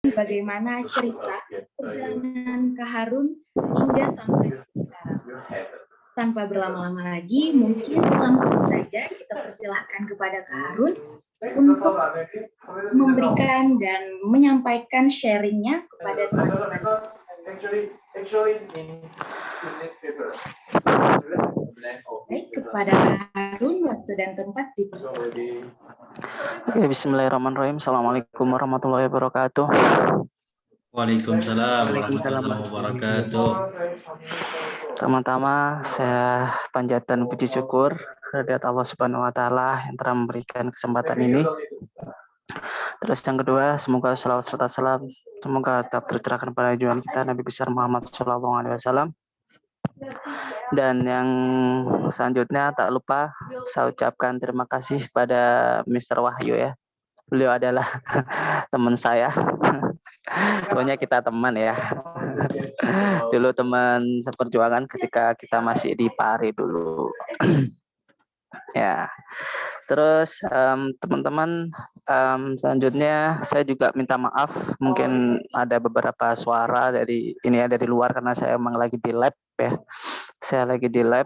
bagaimana cerita perjalanan Kak Harun hingga sampai sekarang. Tanpa berlama-lama lagi, mungkin langsung saja kita persilahkan kepada Kak Harun untuk memberikan dan menyampaikan sharingnya kepada teman-teman. Baik, kepada Kak Harun, waktu dan tempat dipersilakan. Oke, bismillahirrahmanirrahim. Assalamualaikum warahmatullahi wabarakatuh. Waalaikumsalam warahmatullahi wabarakatuh. Pertama-tama saya panjatkan puji syukur kehadirat Allah Subhanahu wa taala yang telah memberikan kesempatan ini. Terus yang kedua, semoga salawat serta salam semoga tetap tercurahkan pada junjungan kita Nabi besar Muhammad SAW. Dan yang selanjutnya tak lupa saya ucapkan terima kasih pada Mr. Wahyu ya. Beliau adalah teman saya. Soalnya kita teman ya. Dulu teman seperjuangan ketika kita masih di Pare dulu. Ya. Terus teman-teman, selanjutnya saya juga minta maaf mungkin ada beberapa suara dari ini ya dari luar karena saya emang lagi di lab ya. Saya lagi di lab.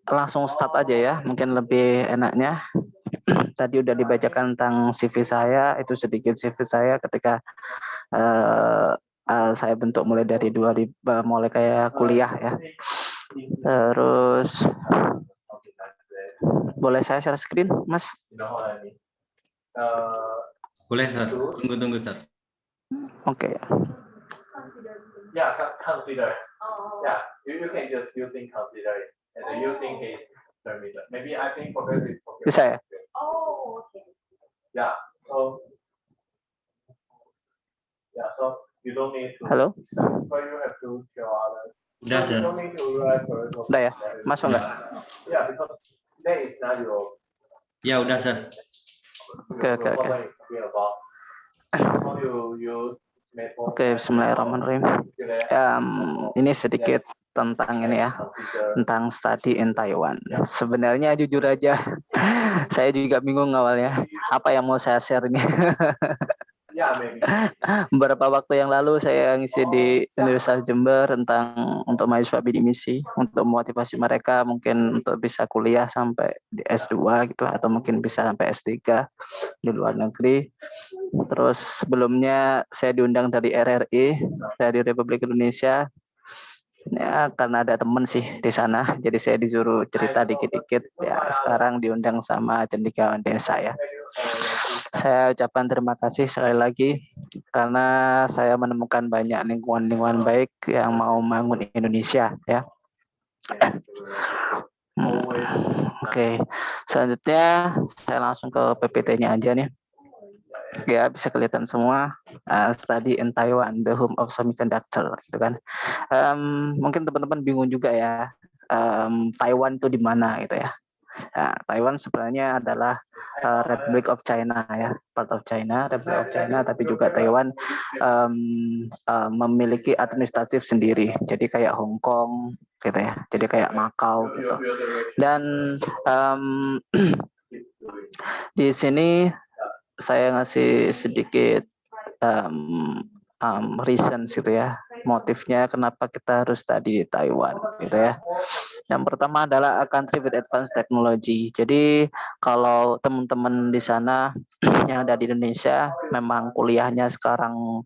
Langsung start aja ya, mungkin lebih enaknya. Tadi udah dibacakan tentang CV saya, itu sedikit CV saya ketika saya bentuk mulai dari 2000, mulai kayak kuliah ya. Terus boleh saya share screen, Mas? Boleh, Ustaz. Tunggu, Ustaz. Oke. Yeah, consider. Yeah, you can just using consider it. And using his parameter. Maybe I think for this it's okay. Bisa ya? Oh, oke. Yeah, so you don't need to. Halo? So you have to tell others. Udah, You Ustaz. don't need to write first. Udah ya? Masuk nggak? Yeah, because that is not your. Ya, udah, Ustaz. Oke. How you use method. Oke, bismillahirrahmanirrahim. Ini sedikit tentang ini ya, tentang study in Taiwan. Sebenarnya jujur aja, saya juga bingung awalnya, apa yang mau saya share ini. Yeah, maybe. Beberapa waktu yang lalu saya ngisi di Universitas Jember tentang untuk mahasiswa bidik misi, untuk memotivasi mereka mungkin untuk bisa kuliah sampai di S2 gitu, atau mungkin bisa sampai S3 di luar negeri. Terus sebelumnya saya diundang dari RRI, dari Republik Indonesia. Ya, karena ada temen sih di sana, jadi saya disuruh cerita dikit-dikit. Ya, sekarang diundang sama cendekiawan desa ya. Saya ucapkan terima kasih sekali lagi karena saya menemukan banyak lingkungan-lingkungan baik yang mau membangun Indonesia ya. Oke. Selanjutnya saya langsung ke PPT-nya aja nih. Ya, bisa kelihatan semua. Study in Taiwan, the home of semiconductor, gitu kan. Mungkin teman-teman bingung juga ya, Taiwan itu di mana gitu ya. Nah, Taiwan sebenarnya adalah Republic of China ya, part of China, Republic of China, tapi juga Taiwan memiliki administratif sendiri, jadi kayak Hong Kong gitu ya, jadi kayak Macau gitu. Dan di sini saya ngasih sedikit reasons gitu ya, motifnya kenapa kita harus study di Taiwan gitu ya. Yang pertama adalah a country with advanced technology. Jadi kalau teman-teman di sana yang ada di Indonesia memang kuliahnya sekarang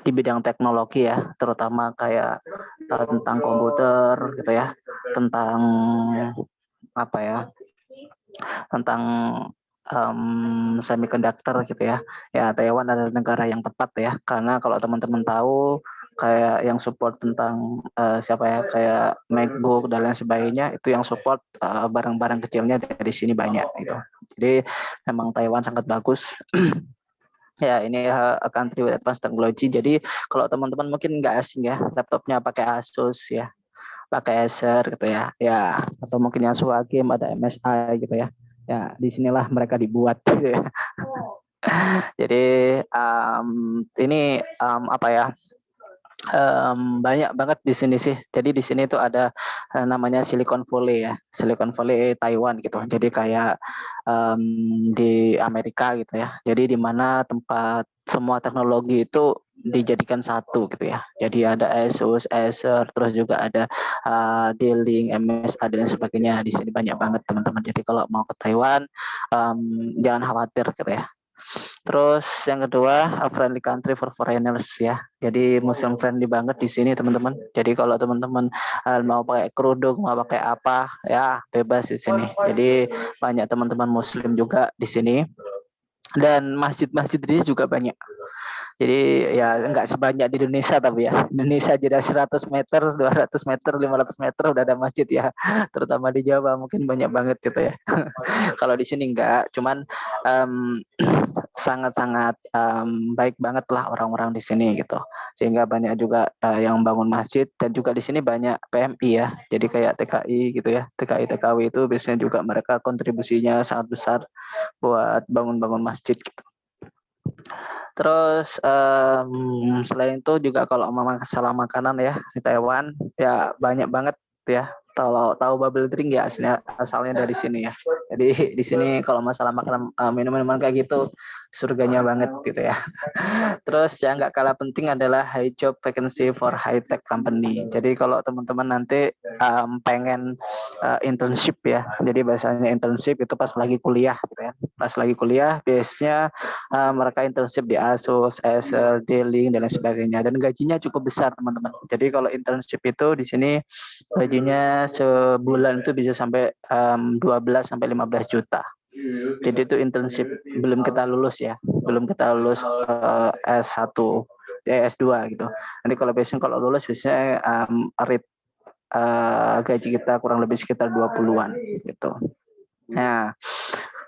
di bidang teknologi ya, terutama kayak tentang komputer gitu ya, tentang tentang semiconductor gitu ya. Ya, Taiwan adalah negara yang tepat ya, karena kalau teman-teman tahu kayak yang support tentang kayak MacBook dan lain sebagainya, itu yang support barang-barang kecilnya dari sini banyak gitu. Jadi memang Taiwan sangat bagus. Ya, ini a country with advanced technology. Jadi kalau teman-teman mungkin nggak asing ya, laptopnya pakai Asus ya, pakai Acer gitu ya. Ya, atau mungkin yang suka game ada MSI gitu ya. Ya, disinilah mereka dibuat gitu ya. Jadi ini banyak banget di sini sih. Jadi di sini tuh ada namanya Silicon Valley ya, Silicon Valley Taiwan gitu. Jadi kayak di Amerika gitu ya. Jadi di mana tempat semua teknologi itu dijadikan satu gitu ya. Jadi ada Asus, Acer, terus juga ada D-Link, MSA dan sebagainya. Di sini banyak banget teman-teman. Jadi kalau mau ke Taiwan jangan khawatir gitu ya. Terus yang kedua, a friendly country for foreigners ya. Jadi Muslim friendly banget di sini teman-teman. Jadi kalau teman-teman mau pakai kerudung, mau pakai apa, ya bebas di sini. Jadi banyak teman-teman Muslim juga di sini. Dan masjid-masjid ini juga banyak. Jadi ya nggak sebanyak di Indonesia tapi ya. Indonesia jadi 100 meter, 200 meter, 500 meter udah ada masjid ya. Terutama di Jawa mungkin banyak banget gitu ya. Kalau di sini enggak, cuman sangat-sangat baik banget lah orang-orang di sini gitu. Sehingga banyak juga yang bangun masjid dan juga di sini banyak PMI ya. Jadi kayak TKI gitu ya. TKI TKW itu biasanya juga mereka kontribusinya sangat besar buat bangun-bangun masjid gitu. Terus selain itu juga kalau masalah makanan ya di Taiwan ya banyak banget ya. Kalau tahu bubble drink ya asalnya dari sini ya. Jadi di sini kalau masalah makanan minum-minuman kayak gitu surganya banget gitu ya. Terus yang nggak kalah penting adalah high job vacancy for high tech company. Jadi kalau teman-teman nanti pengen internship ya. Jadi bahasanya internship itu pas lagi kuliah gitu ya. Pas lagi kuliah biasanya mereka internship di Asus, Acer, D-Link dan lain sebagainya. Dan gajinya cukup besar teman-teman. Jadi kalau internship itu di sini gajinya sebulan itu bisa sampai 12 sampai 15 juta. Jadi itu internship belum kita lulus ya, belum kita lulus S1, S2 gitu. Nanti kalau biasanya kalau lulus biasanya rate gaji kita kurang lebih sekitar 20-an gitu. Nah,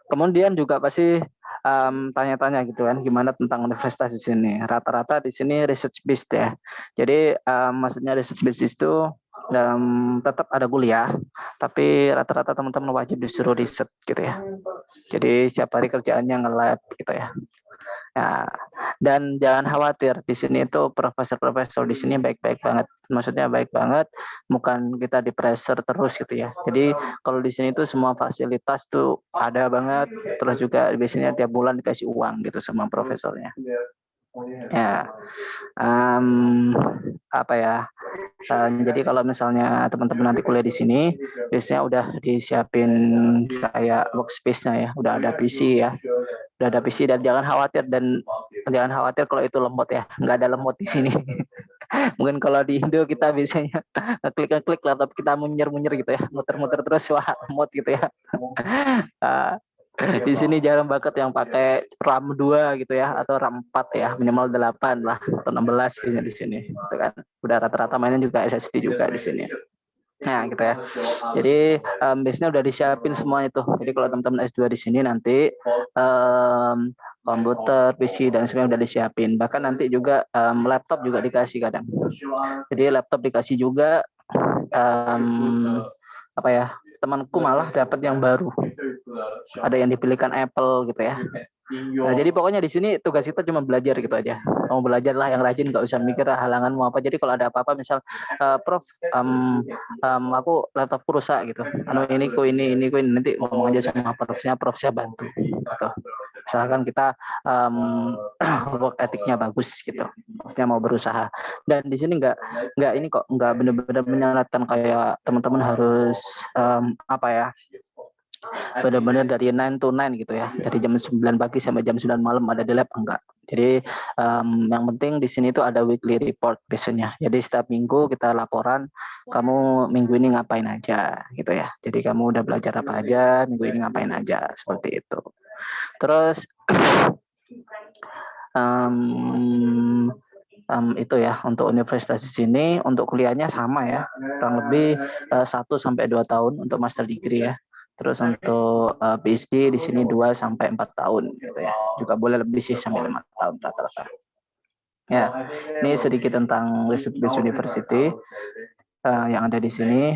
kemudian juga pasti tanya-tanya gitu kan, gimana tentang universitas di sini. Rata-rata di sini research based ya. Jadi maksudnya research based itu tetap ada kuliah, tapi rata-rata teman-teman wajib disuruh riset gitu ya. Jadi setiap hari kerjaannya nge-lab gitu ya. Ya, dan jangan khawatir di sini itu profesor-profesor di sini baik-baik banget. Maksudnya baik banget, bukan kita di pressure terus gitu ya. Jadi kalau di sini tuh semua fasilitas tuh ada banget, terus juga biasanya tiap bulan dikasih uang gitu sama profesornya. Ya, apa ya? Jadi kalau misalnya teman-teman nanti kuliah di sini, biasanya udah disiapin kayak workspace-nya ya, udah ada PC ya, udah ada PC dan jangan khawatir kalau itu lemot ya, nggak ada lemot di sini. Mungkin kalau di Indo kita biasanya ngeklik laptop kita munyer gitu ya, muter-muter terus wah lemot gitu ya. Di sini jarang banget yang pakai RAM 2 gitu ya atau RAM 4 ya, minimal 8 lah atau 16 biasanya di sini. Gitu kan. Udah rata-rata mainnya juga SSD juga di sini. Nah, gitu ya. Jadi biasanya udah disiapin semua itu. Jadi kalau teman-teman S2 di sini nanti komputer, PC dan semuanya udah disiapin. Bahkan nanti juga laptop juga dikasih kadang. Jadi laptop dikasih juga apa ya? Temanku malah dapat yang baru. Ada yang dipilihkan Apple gitu ya. Nah, jadi pokoknya di sini tugas kita cuma belajar gitu aja. Mau belajar lah yang rajin, nggak usah mikir halangan mau apa. Jadi kalau ada apa-apa, misal, Prof, aku laptopku rusak gitu. Ini nanti ngomong aja sama profnya, prof saya bantu. Gitu. Misalkan kita work ethicnya bagus gitu, profnya mau berusaha. Dan di sini nggak ini kok nggak benar-benar menyarankan kayak teman-teman harus apa ya? Benar-benar dari 9 to 9 gitu ya, dari jam 9 pagi sampai jam 9 malam ada di lab enggak. Jadi yang penting di sini itu ada weekly report biasanya. Jadi setiap minggu kita laporan kamu minggu ini ngapain aja gitu ya. Jadi kamu udah belajar apa aja, minggu ini ngapain aja seperti itu. Terus itu ya untuk universitas di sini, untuk kuliahnya sama ya, kurang lebih 1 sampai 2 tahun untuk master degree ya. Terus untuk PhD di sini 2 sampai 4 tahun gitu ya. Juga boleh lebih sih sampai 5 tahun rata-rata. Ya, ini sedikit tentang research based university. yang ada di sini.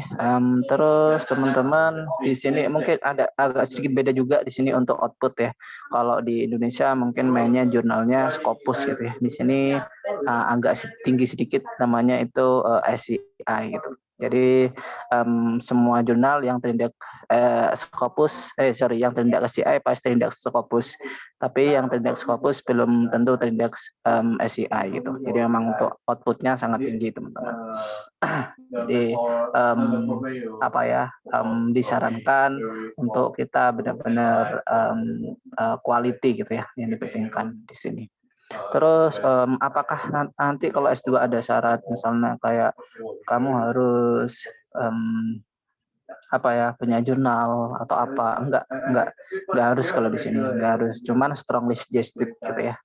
Terus teman-teman di sini mungkin ada agak sedikit beda juga di sini untuk output ya. Kalau di Indonesia mungkin mainnya jurnalnya Scopus gitu ya. Di sini agak tinggi sedikit, namanya itu SCI gitu. Jadi semua jurnal yang terindeks Scopus, yang terindeks SCI pasti terindeks Scopus. Tapi yang terindeks Scopus belum tentu terindeks SCI gitu. Jadi memang untuk outputnya sangat tinggi teman-teman. Jadi disarankan untuk kita benar-benar quality gitu ya yang dipentingkan di sini. Terus apakah nanti kalau S2 ada syarat misalnya kayak kamu harus punya jurnal atau apa? Enggak harus kalau di sini, enggak harus, cuman strongly suggested gitu ya.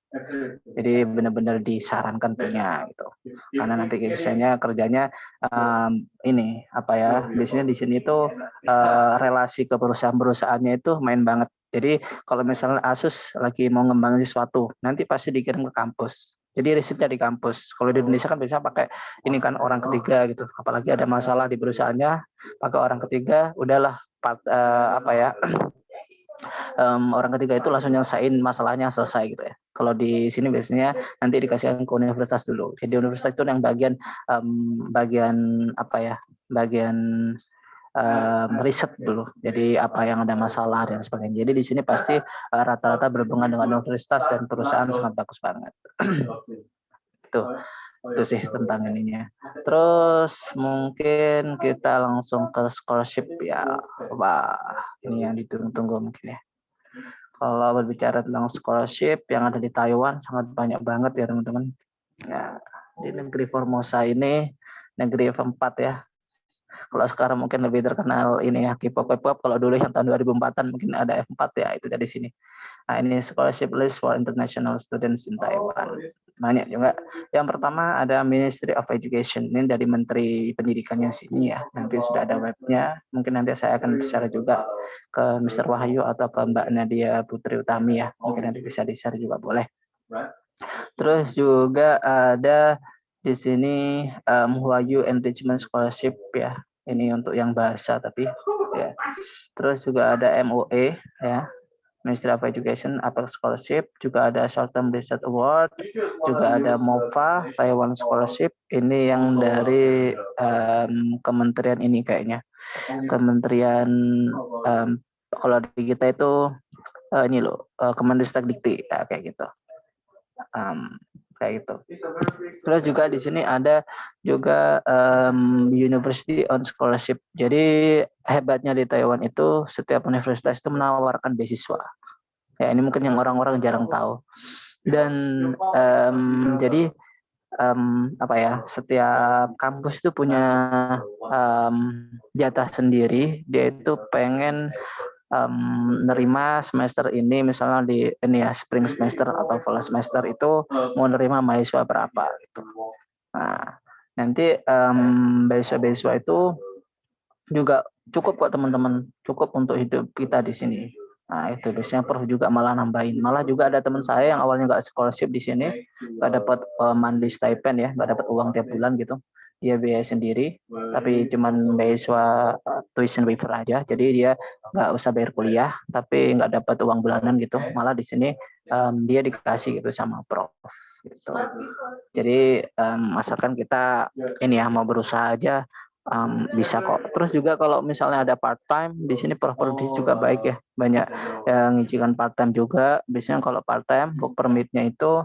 Jadi benar-benar disarankan punya gitu. Karena nanti biasanya kerjanya biasanya di sini tuh relasi ke perusahaan-perusahaannya itu main banget. Jadi kalau misalnya Asus lagi mau ngembangin sesuatu, nanti pasti dikirim ke kampus. Jadi risetnya di kampus. Kalau di Indonesia kan bisa pakai ini kan orang ketiga gitu. Apalagi ada masalah di perusahaannya, pakai orang ketiga, udahlah orang ketiga itu langsung nyelesain masalahnya, selesai gitu ya. Kalau di sini biasanya nanti dikasihkan ke universitas dulu. Jadi universitas itu yang bagian riset dulu. Jadi apa yang ada masalah dan sebagainya. Jadi di sini pasti rata-rata berhubungan dengan universitas dan perusahaan sangat bagus banget. Itu sih tentang ininya. Terus mungkin kita langsung ke scholarship ya. Wah, ini yang ditunggu-tunggu mungkin ya. Kalau berbicara tentang scholarship yang ada di Taiwan sangat banyak banget ya teman-teman. Ya, di negeri Formosa ini negeri F4 ya. Kalau sekarang mungkin lebih terkenal ini ya K-pop. Kalau dulu yang tahun 2004-an mungkin ada F4 ya, itu dari sini. Nah, ini scholarship list for international students in Taiwan. Banyak juga. Yang pertama ada Ministry of Education. Ini dari Menteri Pendidikannya sini ya. Nanti sudah ada webnya. Mungkin nanti saya akan share juga ke Mr. Wahyu atau ke Mbak Nadia Putri Utami ya. Mungkin nanti bisa di-share juga boleh. Terus juga ada di sini Wahyu Enrichment Scholarship ya. Ini untuk yang bahasa tapi ya. Terus juga ada MOE ya. Ministry of Education Upper Scholarship, juga ada Short Term Research Award, juga ada MOFA Taiwan Scholarship. Ini yang dari kementerian ini kayaknya. Kementerian kalau di kita itu ini loh, Kemendikbud ya, kayak gitu. Kayak gitu. Terus juga di sini ada juga University on Scholarship. Jadi hebatnya di Taiwan itu setiap universitas itu menawarkan beasiswa. Ya ini mungkin yang orang-orang jarang tahu. Dan jadi setiap kampus itu punya jatah sendiri. Dia itu pengen nerima semester ini misalnya di spring semester atau fall semester itu mau nerima mahasiswa berapa gitu. Nah, nanti beasiswa itu juga cukup kok teman-teman, cukup untuk hidup kita di sini. Nah, itu biasanya Prof juga malah nambahin. Malah juga ada teman saya yang awalnya nggak scholarship di sini, nggak dapat monthly stipend ya, nggak dapat uang tiap bulan gitu. Dia biaya sendiri, tapi cuman beasiswa tuition waiver aja. Jadi dia nggak usah bayar kuliah, tapi nggak dapat uang bulanan gitu. Malah di sini dia dikasih gitu sama Prof. Gitu. Jadi asalkan kita ini ya mau berusaha aja bisa kok. Terus juga kalau misalnya ada part time di sini Prof juga baik ya, banyak yang ngizinkan part time juga. Biasanya kalau part time work permitnya itu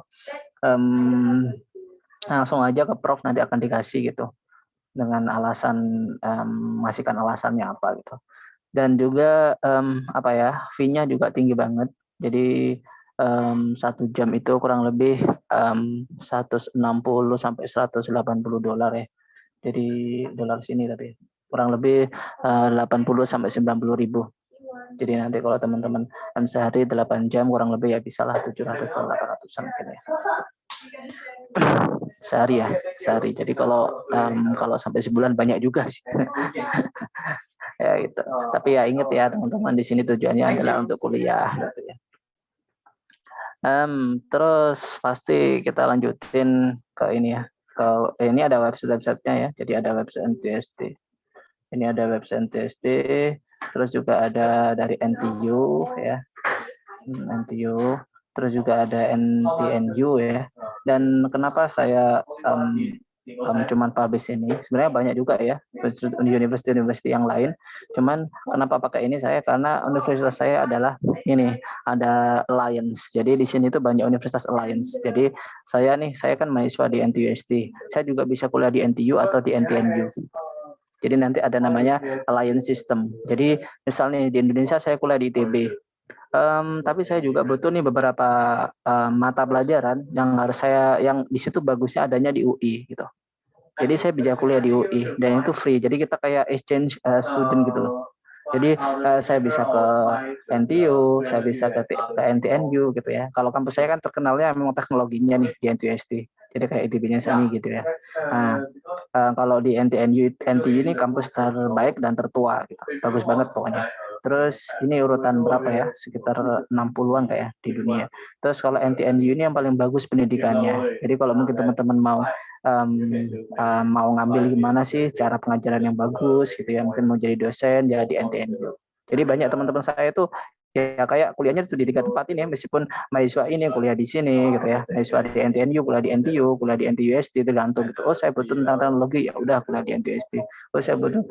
langsung aja ke Prof nanti akan dikasih gitu dengan alasan ngasihkan alasannya apa gitu. Dan juga fee-nya juga tinggi banget. Jadi 1 jam itu kurang lebih 160 sampai 180 dolar ya. Jadi dolar sini tapi kurang lebih 80 sampai 90 ribu. Jadi nanti kalau teman-teman sehari 8 jam kurang lebih ya bisalah 700 atau 800 mungkin ya. Sehari ya, sehari. Jadi kalau sampai sebulan banyak juga sih. Ya gitu. Tapi ya ingat ya teman-teman, di sini tujuannya adalah untuk kuliah gitu ya. Terus pasti kita lanjutin ke ini ya. ini ada website-nya ya. Jadi ada website NTSD. Ini ada website NTSD, terus juga ada dari NTU ya. NTU, terus juga ada NTNU ya. Dan kenapa saya cuman publish ini? Sebenarnya banyak juga ya university yang lain. Cuman kenapa pakai ini saya? Karena universitas saya adalah ini, ada Alliance. Jadi di sini tuh banyak universitas Alliance. Jadi saya kan mahasiswa di NTUSD. Saya juga bisa kuliah di NTU atau di NTNU. Jadi nanti ada namanya Alliance System. Jadi misalnya di Indonesia saya kuliah di ITB. Tapi saya juga butuh nih beberapa mata pelajaran yang di situ bagusnya adanya di UI gitu. Jadi saya bisa kuliah di UI dan itu free. Jadi kita kayak exchange student gitu loh. Jadi saya bisa ke NTU, saya bisa ke NTNU gitu ya. Kalau kampus saya kan terkenalnya memang teknologinya nih di NTUSD. Jadi kayak ITB-nya seni gitu ya. Nah, kalau di NTNU ini kampus terbaik dan tertua gitu. Bagus banget pokoknya. Terus ini urutan berapa ya? Sekitar 60-an kayak di dunia. Terus kalau NTNU ini yang paling bagus pendidikannya. Jadi kalau mungkin teman-teman mau ngambil gimana sih cara pengajaran yang bagus gitu ya, mungkin mau jadi dosen jadi NTNU. Jadi banyak teman-teman saya itu ya kayak kuliahnya itu di 3 tempat ini ya, meskipun mahasiswa ini kuliah di sini gitu ya, mahasiswa di NTNU kuliah di NTU, kuliah di NTUSD, tergantung gitu. Oh saya butuh tentang teknologi, ya udah kuliah di NTUSD. Oh saya butuh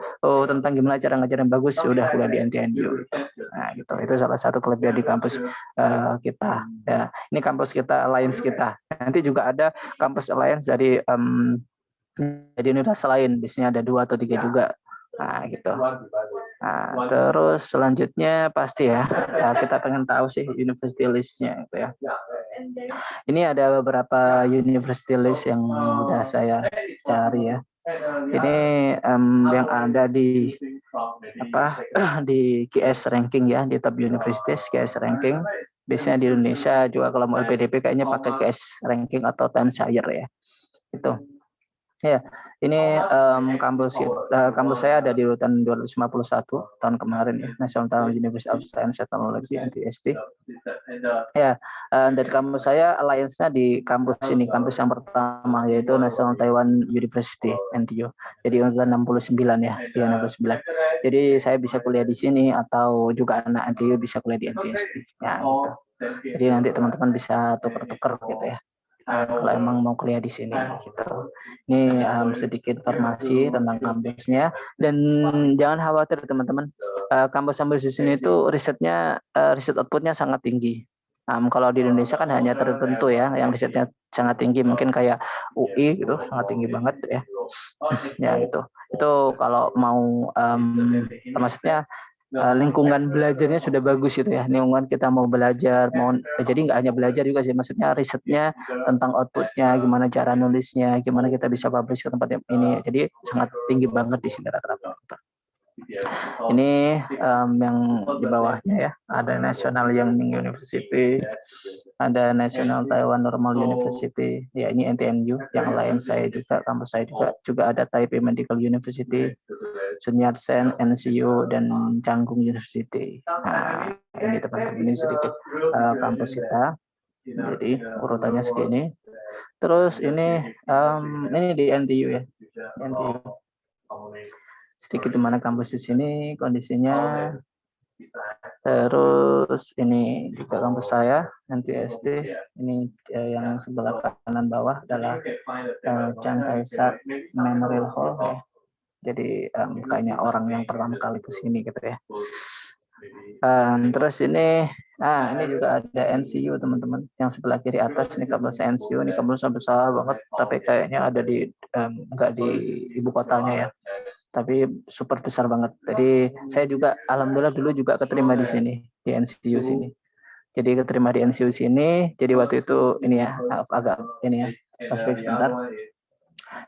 tentang gimana cara ngajarin bagus, ya udah kuliah di NTNU. Nah gitu, itu salah satu kelebihan di kampus kita. Ya, ini kampus kita, Alliance kita. Nanti juga ada kampus Alliance dari universitas lain, biasanya ada 2 atau 3 juga. Nah gitu. Nah, terus selanjutnya pasti ya kita pengen tahu sih university list-nya gitu ya. Ini ada beberapa university list yang udah saya cari ya. Ini yang ada di di QS ranking ya, di top universities QS ranking. Biasanya di Indonesia juga kalau mau LPDP kayaknya pakai QS ranking atau Times Higher ya. Itu. Ya, ini kampus saya ada di urutan 251 tahun kemarin ya, National University of Science and Technology (NTST). Ya, dari kampus saya alliance-nya di kampus ini, kampus yang pertama yaitu National Taiwan University (NTU). Jadi urutan 69 ya, di 69. Jadi saya bisa kuliah di sini atau juga anak NTU bisa kuliah di NTST. Ya, gitu. Jadi nanti teman-teman bisa tuker-tuker gitu ya. Kalau emang mau kuliah di sini gitu. Ini sedikit informasi tentang kampusnya dan jangan khawatir teman-teman. Kampus-kampus di sini itu riset outputnya sangat tinggi. Kalau di Indonesia kan hanya tertentu ya yang risetnya sangat tinggi, mungkin kayak UI gitu sangat tinggi banget ya. Ya itu kalau mau maksudnya lingkungan belajarnya sudah bagus gitu ya, lingkungan kita mau belajar jadi nggak hanya belajar juga sih, maksudnya risetnya tentang outputnya, gimana cara nulisnya, gimana kita bisa publish ke tempat ini, jadi sangat tinggi banget di sini rata-rata. Ini yang di bawahnya ya, ada National Yangming University, ada National Taiwan Normal University, ya ini NTNU, yang lain saya juga, kampus saya juga ada Taipei Medical University, Sun Yat-sen, NCU, dan Canggung University. Nah, ini teman-teman, ini sedikit kampus kita, jadi urutannya segini. Terus ini di NTU ya, NTU. Sedikit di mana kampus di sini kondisinya. Terus ini juga kampus saya NTSD. Ini yang sebelah kanan bawah adalah Chiang Kai-shek Memorial Hall ya. Jadi kayaknya orang yang pertama kali ke sini gitu ya. Terus ini juga ada NCU teman-teman, yang sebelah kiri atas ini kampus NCU, ini kampusnya besar banget, tapi kayaknya ada di enggak di ibu kotanya ya, tapi super besar banget. Jadi saya juga alhamdulillah dulu juga keterima di sini di NCU sini. Jadi keterima di NCU sini. Jadi waktu itu ini ya agak ini ya flashback sebentar.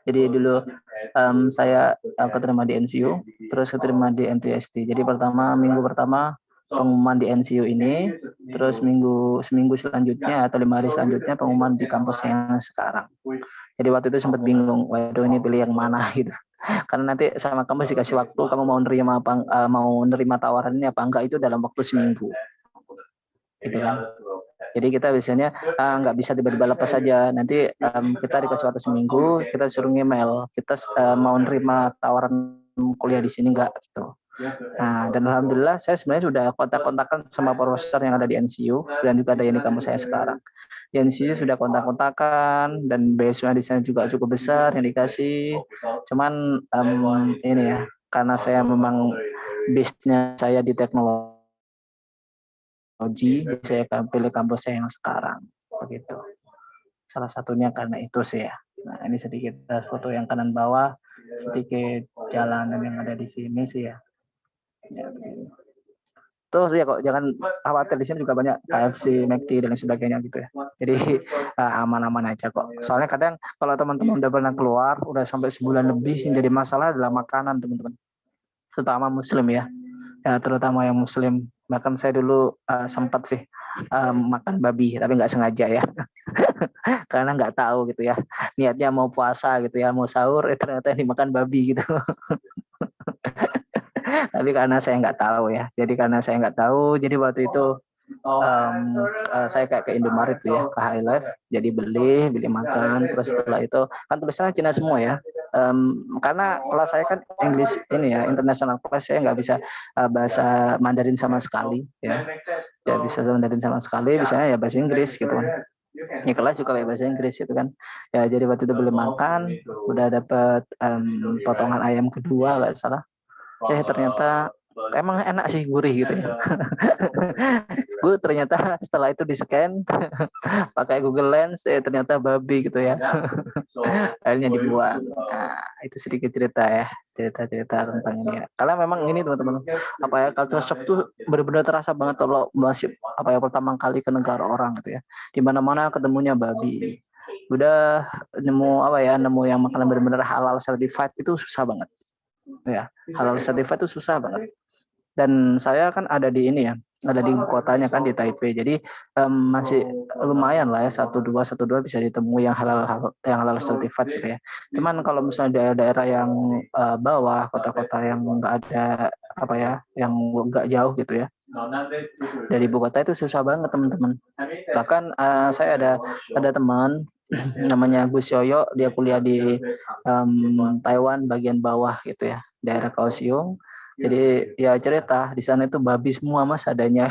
Jadi dulu saya keterima di NCU, terus keterima di NTST. Jadi minggu pertama pengumuman di NCU ini, terus seminggu selanjutnya atau 5 hari selanjutnya pengumuman di kampus yang sekarang. Jadi waktu itu sempat bingung, waduh ini pilih yang mana gitu. Karena nanti sama kampus dikasih waktu, kamu mau nerima tawaran ini apa enggak, itu dalam waktu seminggu. Gitu kan. Jadi kita biasanya nggak bisa tiba-tiba lepas saja. Nanti kita dikasih waktu seminggu, kita suruh email, kita mau nerima tawaran kuliah di sini nggak gitu. Nah, dan alhamdulillah saya sebenarnya sudah kontak-kontakan sama profesor yang ada di NCU dan juga ada yang di kampus saya sekarang. Di NCU sudah kontak-kontakan dan beasiswa di sana juga cukup besar yang dikasih. Cuman ini ya, karena saya memang base-nya saya di teknologi, saya pilih kampus saya yang sekarang. Begitu. Salah satunya karena itu sih ya. Nah, ini sedikit foto yang kanan bawah, sedikit jalanan yang ada di sini sih ya. Ya, begini. Terus ya kok jangan khawatir, di sini juga banyak KFC, McD dan sebagainya gitu ya. Jadi aman-aman aja kok. Soalnya kadang kalau teman-teman udah pernah keluar, udah sampai sebulan lebih, yang jadi masalah adalah makanan teman-teman. Terutama Muslim ya. Ya terutama yang Muslim. Bahkan saya dulu sempat sih makan babi, tapi nggak sengaja ya. Karena nggak tahu gitu ya. Niatnya mau puasa gitu ya, mau sahur, ternyata yang dimakan babi gitu. Tapi karena saya nggak tahu ya, jadi waktu itu saya kayak ke Indomaret tuh ya, ke High Life, jadi beli makan, terus setelah itu kan tulisannya Cina semua ya, karena kelas saya kan English ini ya, international class, saya nggak bisa bahasa Mandarin sama sekali ya, bisa Mandarin sama sekali, biasanya ya bahasa Inggris gitu kan. Ya kelas juga kayak bahasa Inggris gitu kan ya, jadi waktu itu beli makan, udah dapet potongan ayam kedua nggak salah. Ternyata emang enak sih, gurih gitu ya. Gue ternyata setelah itu di-scan pakai Google Lens, ternyata babi gitu ya. Akhirnya dibuang. Nah, itu sedikit cerita ya, cerita tentang ini ya. Karena memang ini teman-teman, culture shock tuh benar-benar terasa banget kalau masih pertama kali ke negara orang gitu ya. Di mana-mana ketemunya babi. Udah nemu yang makanan benar-benar halal certified itu susah banget. Ya, halal certified itu susah banget. Dan saya kan ada di ini ya, ada di ibu kotanya kan, di Taipei. Jadi masih lumayan lah ya, 1-2 bisa ditemui yang halal certified gitu ya. Cuman kalau misalnya daerah-daerah yang bawah, kota-kota yang enggak ada yang enggak jauh gitu ya, dari ibu kota itu susah banget teman-teman. Bahkan saya ada teman namanya Gus Yoyo, dia kuliah di Taiwan bagian bawah gitu ya, daerah Kaohsiung. Jadi ya cerita di sana itu babi semua mas adanya.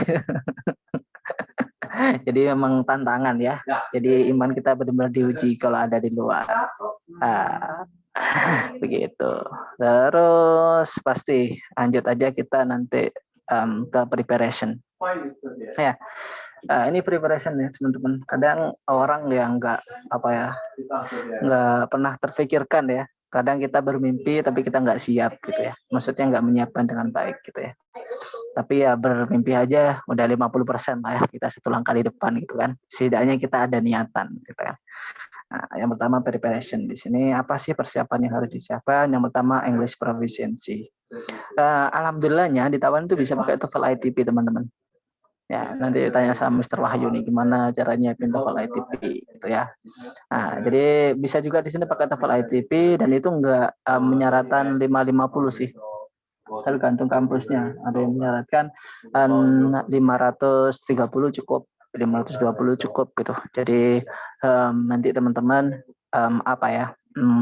Jadi memang tantangan ya. Jadi iman kita benar-benar diuji kalau ada di luar. Begitu. Terus pasti lanjut aja kita nanti ke preparation. Ya. Ini preparation ya teman-teman. Kadang orang yang nggak pernah terfikirkan ya. Kadang kita bermimpi tapi kita nggak siap gitu ya. Maksudnya nggak menyiapkan dengan baik gitu ya. Tapi ya bermimpi aja udah 50% lah ya, kita satu langkah di depan gitu kan. Setidaknya kita ada niatan gitu kan. Nah, yang pertama preparation. Di sini apa sih persiapan yang harus disiapkan? Yang pertama English proficiency. Alhamdulillahnya di Taiwan itu bisa pakai TOEFL ITP teman-teman. Ya, nanti tanya sama Mr. Wahyu nih gimana caranya nyiapin TOEFL ITP gitu ya. Nah, jadi bisa juga di sini pakai TOEFL ITP dan itu enggak menyaratkan 550 sih. Tergantung kampusnya. Ada yang menyaratkan 530 cukup, 520 cukup gitu. Jadi nanti teman-teman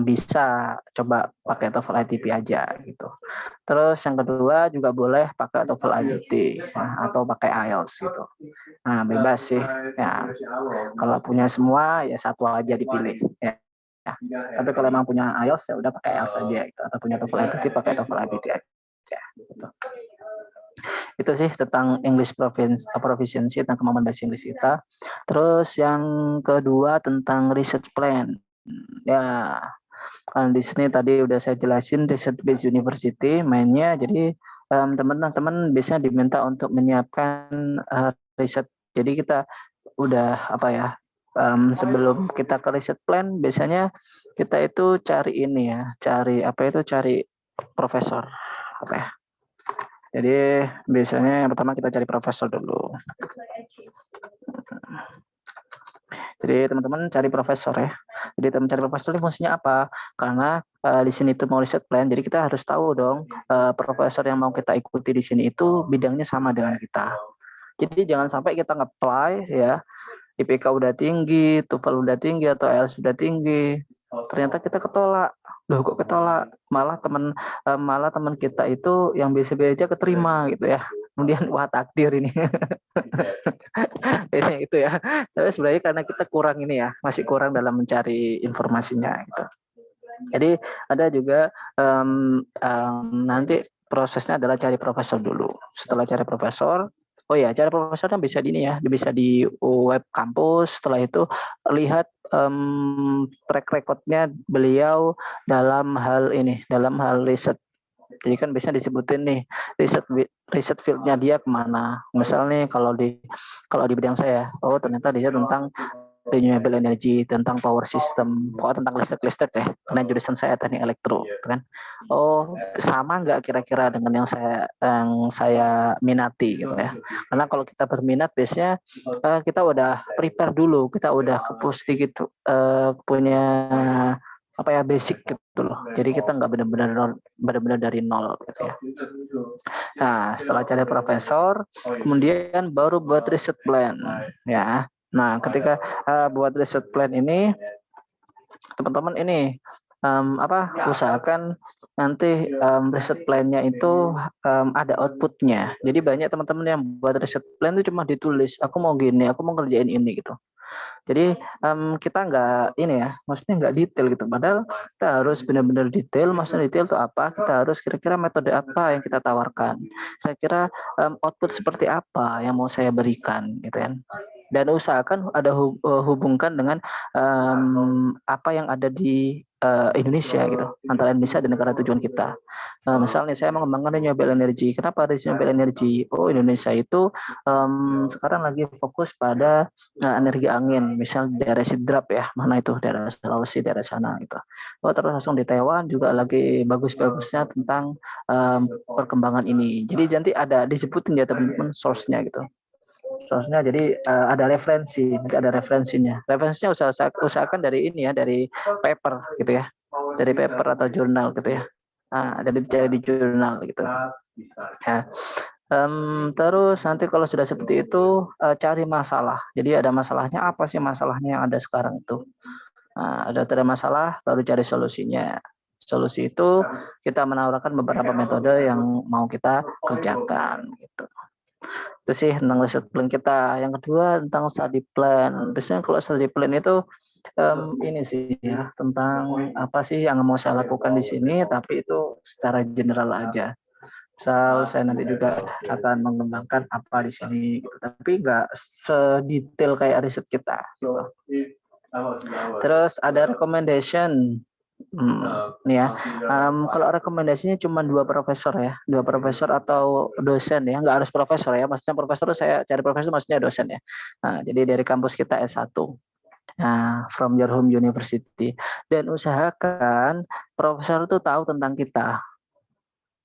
bisa coba pakai TOEFL ITP aja gitu. Terus yang kedua juga boleh pakai TOEFL IBT atau pakai IELTS gitu. Nah, bebas sih. Ya, kalau punya semua ya satu aja dipilih ya. Tapi kalau memang punya IELTS ya udah pakai IELTS aja gitu. Atau punya TOEFL IBT pakai TOEFL IBT aja gitu. Itu sih tentang English proficiency, tentang kemampuan bahasa Inggris kita. Terus yang kedua tentang research plan. Ya, kan di sini tadi udah saya jelasin research based university mainnya. Jadi teman-teman biasanya diminta untuk menyiapkan riset. Jadi kita udah sebelum kita ke research plan biasanya kita itu cari profesor Jadi biasanya yang pertama kita cari profesor dulu. Jadi teman-teman cari profesor ya. Jadi teman cari profesor ini fungsinya apa? Karena di sini itu mau riset plan, jadi kita harus tahu dong profesor yang mau kita ikuti di sini itu bidangnya sama dengan kita. Jadi jangan sampai kita nge-apply ya, IPK udah tinggi, TOEFL udah tinggi atau IELTS udah tinggi. Ternyata kita ketolak. Loh kok ketolak? Malah teman kita itu yang biasa-biasa aja keterima gitu ya. Kemudian wah takdir ini. Biasanya itu ya. Tapi sebenarnya karena kita kurang ini ya, masih kurang dalam mencari informasinya gitu. Jadi ada juga nanti prosesnya adalah cari profesor dulu. Setelah cari profesor, oh ya cari profesornya bisa di ini ya, bisa di web kampus. Setelah itu lihat track recordnya beliau dalam hal ini, dalam hal riset. Jadi kan biasanya disebutin nih riset fieldnya dia kemana. Misalnya kalau di bidang saya, oh ternyata dia tentang renewable energy, tentang power system, tentang listrik ya. Karena jurusan saya teknik elektro, kan. Oh sama nggak kira-kira dengan yang saya minati gitu ya. Karena kalau kita berminat biasanya kita udah prepare dulu, kita udah ke-push gitu punya apa ya basic gitu loh. Jadi kita nggak benar-benar dari nol gitu ya. Nah setelah cari profesor, kemudian baru buat riset plan ya. Nah ketika buat riset plan ini, teman-teman ini usahakan nanti riset plan-nya itu ada outputnya. Jadi banyak teman-teman yang buat riset plan itu cuma ditulis, aku mau gini, aku mau kerjain ini gitu. Jadi kita nggak ini ya, maksudnya nggak detail gitu. Padahal kita harus benar-benar detail. Maksudnya detail itu apa? Kita harus kira-kira metode apa yang kita tawarkan. Kira-kira output seperti apa yang mau saya berikan, gitu kan? Dan usahakan ada hubungkan dengan apa yang ada di Indonesia gitu, antara Indonesia dan negara tujuan kita. Misalnya saya mengembangkan renewable energy. Kenapa renewable energy? Oh Indonesia itu sekarang lagi fokus pada energi angin, misal daerah Sidrap ya, mana itu daerah Sulawesi, daerah sana gitu. Oh terus langsung di Taiwan juga lagi bagus-bagusnya tentang perkembangan ini. Jadi nanti ada disebutin ya teman-teman source-nya gitu. Source-nya jadi ada referensi, nanti ada referensinya. Referensinya usahakan dari ini ya, dari paper gitu ya, dari paper atau jurnal gitu ya. Dari di jurnal gitu. Ya. Terus nanti kalau sudah seperti itu cari masalah. Jadi ada masalahnya, apa sih masalahnya yang ada sekarang itu. Ada masalah baru cari solusinya. Solusi itu kita menawarkan beberapa metode yang mau kita kerjakan gitu. Itu sih tentang riset plan kita. Yang kedua tentang study plan. Biasanya kalau study plan itu ini sih ya, tentang apa sih yang mau saya lakukan di sini, tapi itu secara general aja. Misal saya nanti juga akan mengembangkan apa di sini, gitu. Tapi nggak sedetail kayak riset kita. Gitu. Terus ada recommendation. Nih ya, kalau rekomendasinya cuma 2 profesor ya, 2 profesor atau dosen ya, nggak harus profesor ya. Maksudnya profesor saya cari profesor maksudnya dosen ya. Nah, jadi dari kampus kita S1. Nah, from your home university. Dan usahakan profesor itu tahu tentang kita.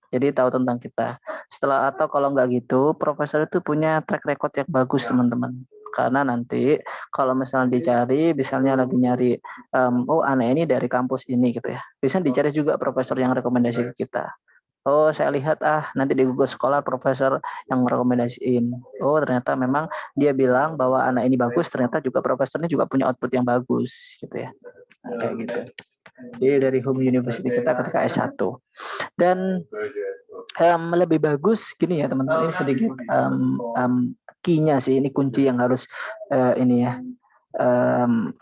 Jadi tahu tentang kita. Setelah atau kalau nggak gitu, profesor itu punya track record yang bagus teman-teman. Karena nanti kalau misalnya dicari, misalnya lagi nyari, oh anak ini dari kampus ini gitu ya. Bisa dicari juga profesor yang rekomendasi ke kita. Oh saya lihat nanti di Google Scholar profesor yang merekomendasiin. Oh ternyata memang dia bilang bahwa anak ini bagus, ternyata juga profesornya juga punya output yang bagus gitu ya. Nah, kayak gitu. Jadi dari home university kita ketika S1. Dan lebih bagus gini ya teman-teman, ini sedikit key-nya sih, ini kunci yang harus ini ya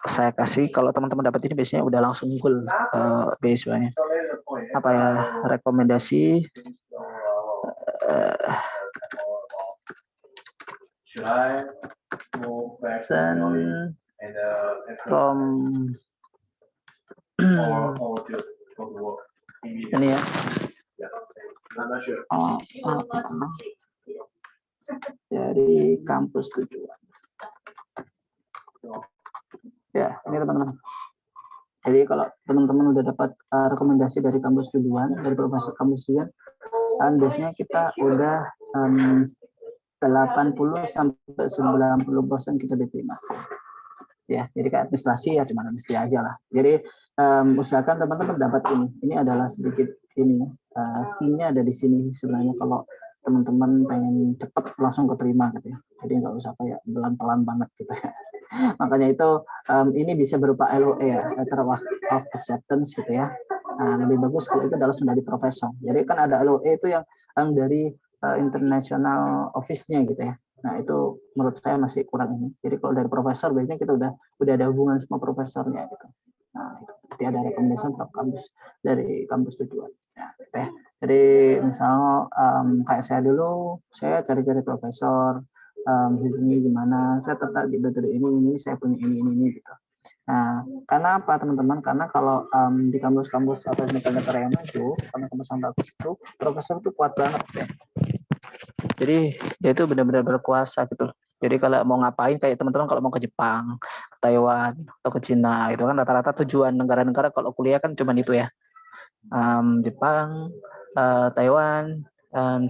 saya kasih. Kalau teman-teman dapat ini biasanya udah langsung Google beasiswanya. Apa ya, rekomendasi from ini ya. Dari kampus tujuan. Ya, ini teman-teman. Jadi kalau teman-teman udah dapat rekomendasi dari kampus tujuan, dari profesor kampus tujuan, biasanya kita udah 80 sampai 90% kita diterima. Ya, jadi kayak administrasi ya cuma administrasi aja lah. Jadi usahakan teman-teman dapat ini. Ini adalah sedikit ini key-nya ada di sini sebenarnya kalau teman-teman pengen cepat langsung keterima gitu ya. Jadi nggak usah kayak pelan-pelan banget gitu ya. Makanya itu ini bisa berupa LOA ya, Letter of Acceptance gitu ya. Nah, lebih bagus kalau itu adalah sudah di profesor. Jadi kan ada LOA itu yang dari international office-nya gitu ya. Nah, itu menurut saya masih kurang ini. Jadi kalau dari profesor biasanya kita udah ada hubungan sama profesornya gitu. Nah, itu berarti ada rekomendasi from kampus dari kampus tujuan. Ya, gitu ya. Jadi misal kayak saya dulu, saya cari-cari profesor, ini gimana, saya tertarik di metode ini, saya punya ini gitu. Nah, karena apa teman-teman? Karena kalau di kampus-kampus atau negara-negara yang maju, kampus yang bagus itu, profesor itu kuat banget ya. Jadi dia itu benar-benar berkuasa gitu. Jadi kalau mau ngapain kayak teman-teman kalau mau ke Jepang, ke Taiwan, atau ke Cina, itu kan rata-rata tujuan negara-negara kalau kuliah kan cuma itu ya. Jepang, Taiwan,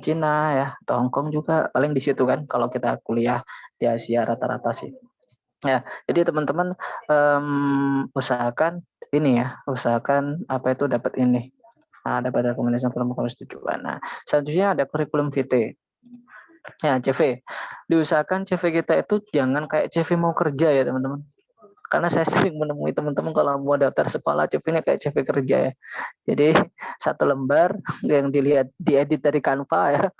Cina ya, atau Hong Kong juga paling di situ kan kalau kita kuliah di Asia rata-rata sih. Ya, jadi teman-teman usahakan ini ya, usahakan apa itu dapat ini. Nah, dapat rekomendasi from tujuan. Nah, selanjutnya ada kurikulum vitae. Ya, CV. Diusahakan CV kita itu jangan kayak CV mau kerja ya, teman-teman. Karena saya sering menemui teman-teman kalau mau daftar sekolah CV-nya kayak CV kerja ya. Jadi satu lembar yang dilihat diedit dari Canva ya.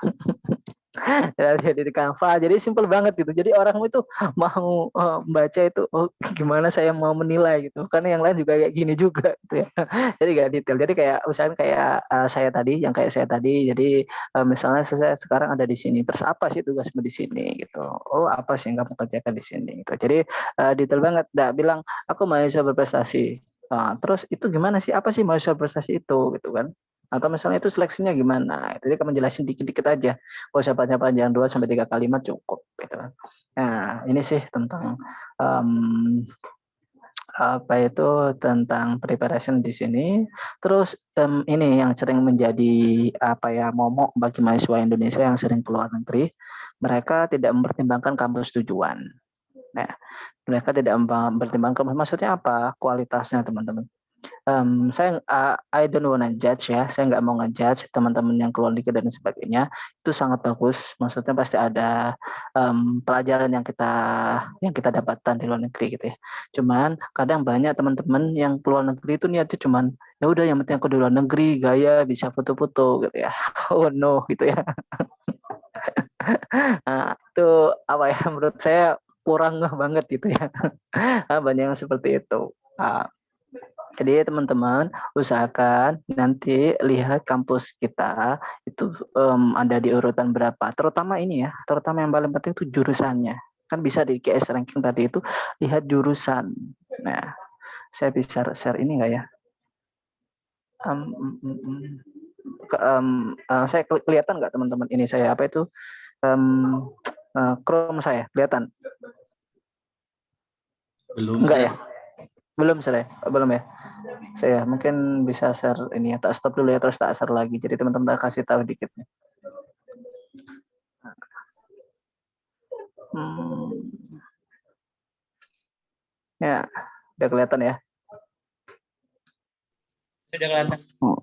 Jadi di Canva, jadi simple banget gitu. Jadi orang itu mau baca itu, oh gimana saya mau menilai gitu. Karena yang lain juga kayak gini juga gitu ya. Jadi gak detail. Jadi kayak usahakan kayak saya tadi, yang kayak saya tadi. Jadi misalnya saya sekarang ada di sini, terus apa sih tugasmu di sini gitu. Oh apa sih yang kamu kerjakan di sini gitu. Jadi detail banget. Nggak bilang aku mahasiswa berprestasi. Nah, terus itu gimana sih? Apa sih mahasiswa berprestasi itu gitu kan? Atau misalnya itu seleksinya gimana? Itu dia akan menjelasin dikit-dikit aja. Oh, panjang 2 sampai 3 kalimat cukup gitu. Nah, ini sih tentang apa itu tentang preparation di sini. Terus ini yang sering menjadi apa ya momok bagi mahasiswa Indonesia yang sering keluar negeri, mereka tidak mempertimbangkan kampus tujuan. Nah, mereka tidak mempertimbangkan maksudnya apa? Kualitasnya, teman-teman. Saya I don't wanna judge ya, saya nggak mau ngejudge teman-teman yang keluar negeri dan sebagainya, itu sangat bagus, maksudnya pasti ada pelajaran yang kita dapatkan di luar negeri gitu ya. Cuman kadang banyak teman-teman yang keluar negeri itu niatnya cuman ya udah yang penting aku di luar negeri, gaya bisa foto-foto gitu ya. Oh no gitu ya. Nah, itu apa ya menurut saya kurang banget gitu ya. Banyak yang seperti itu. Jadi teman-teman usahakan nanti lihat kampus kita itu ada di urutan berapa. Terutama ini ya, terutama yang paling penting itu jurusannya. Kan bisa di QS ranking tadi itu lihat jurusan. Nah, saya bisa share ini nggak ya? Saya kelihatan nggak teman-teman ini saya apa itu Chrome saya kelihatan? Belum, Enggak Sir. ya? Belum belum ya? Saya mungkin bisa share ini ya, tak stop dulu ya, terus tak share lagi. Jadi teman-teman tak kasih tahu dikit. Ya, udah kelihatan ya? Sudah kelihatan. Oh.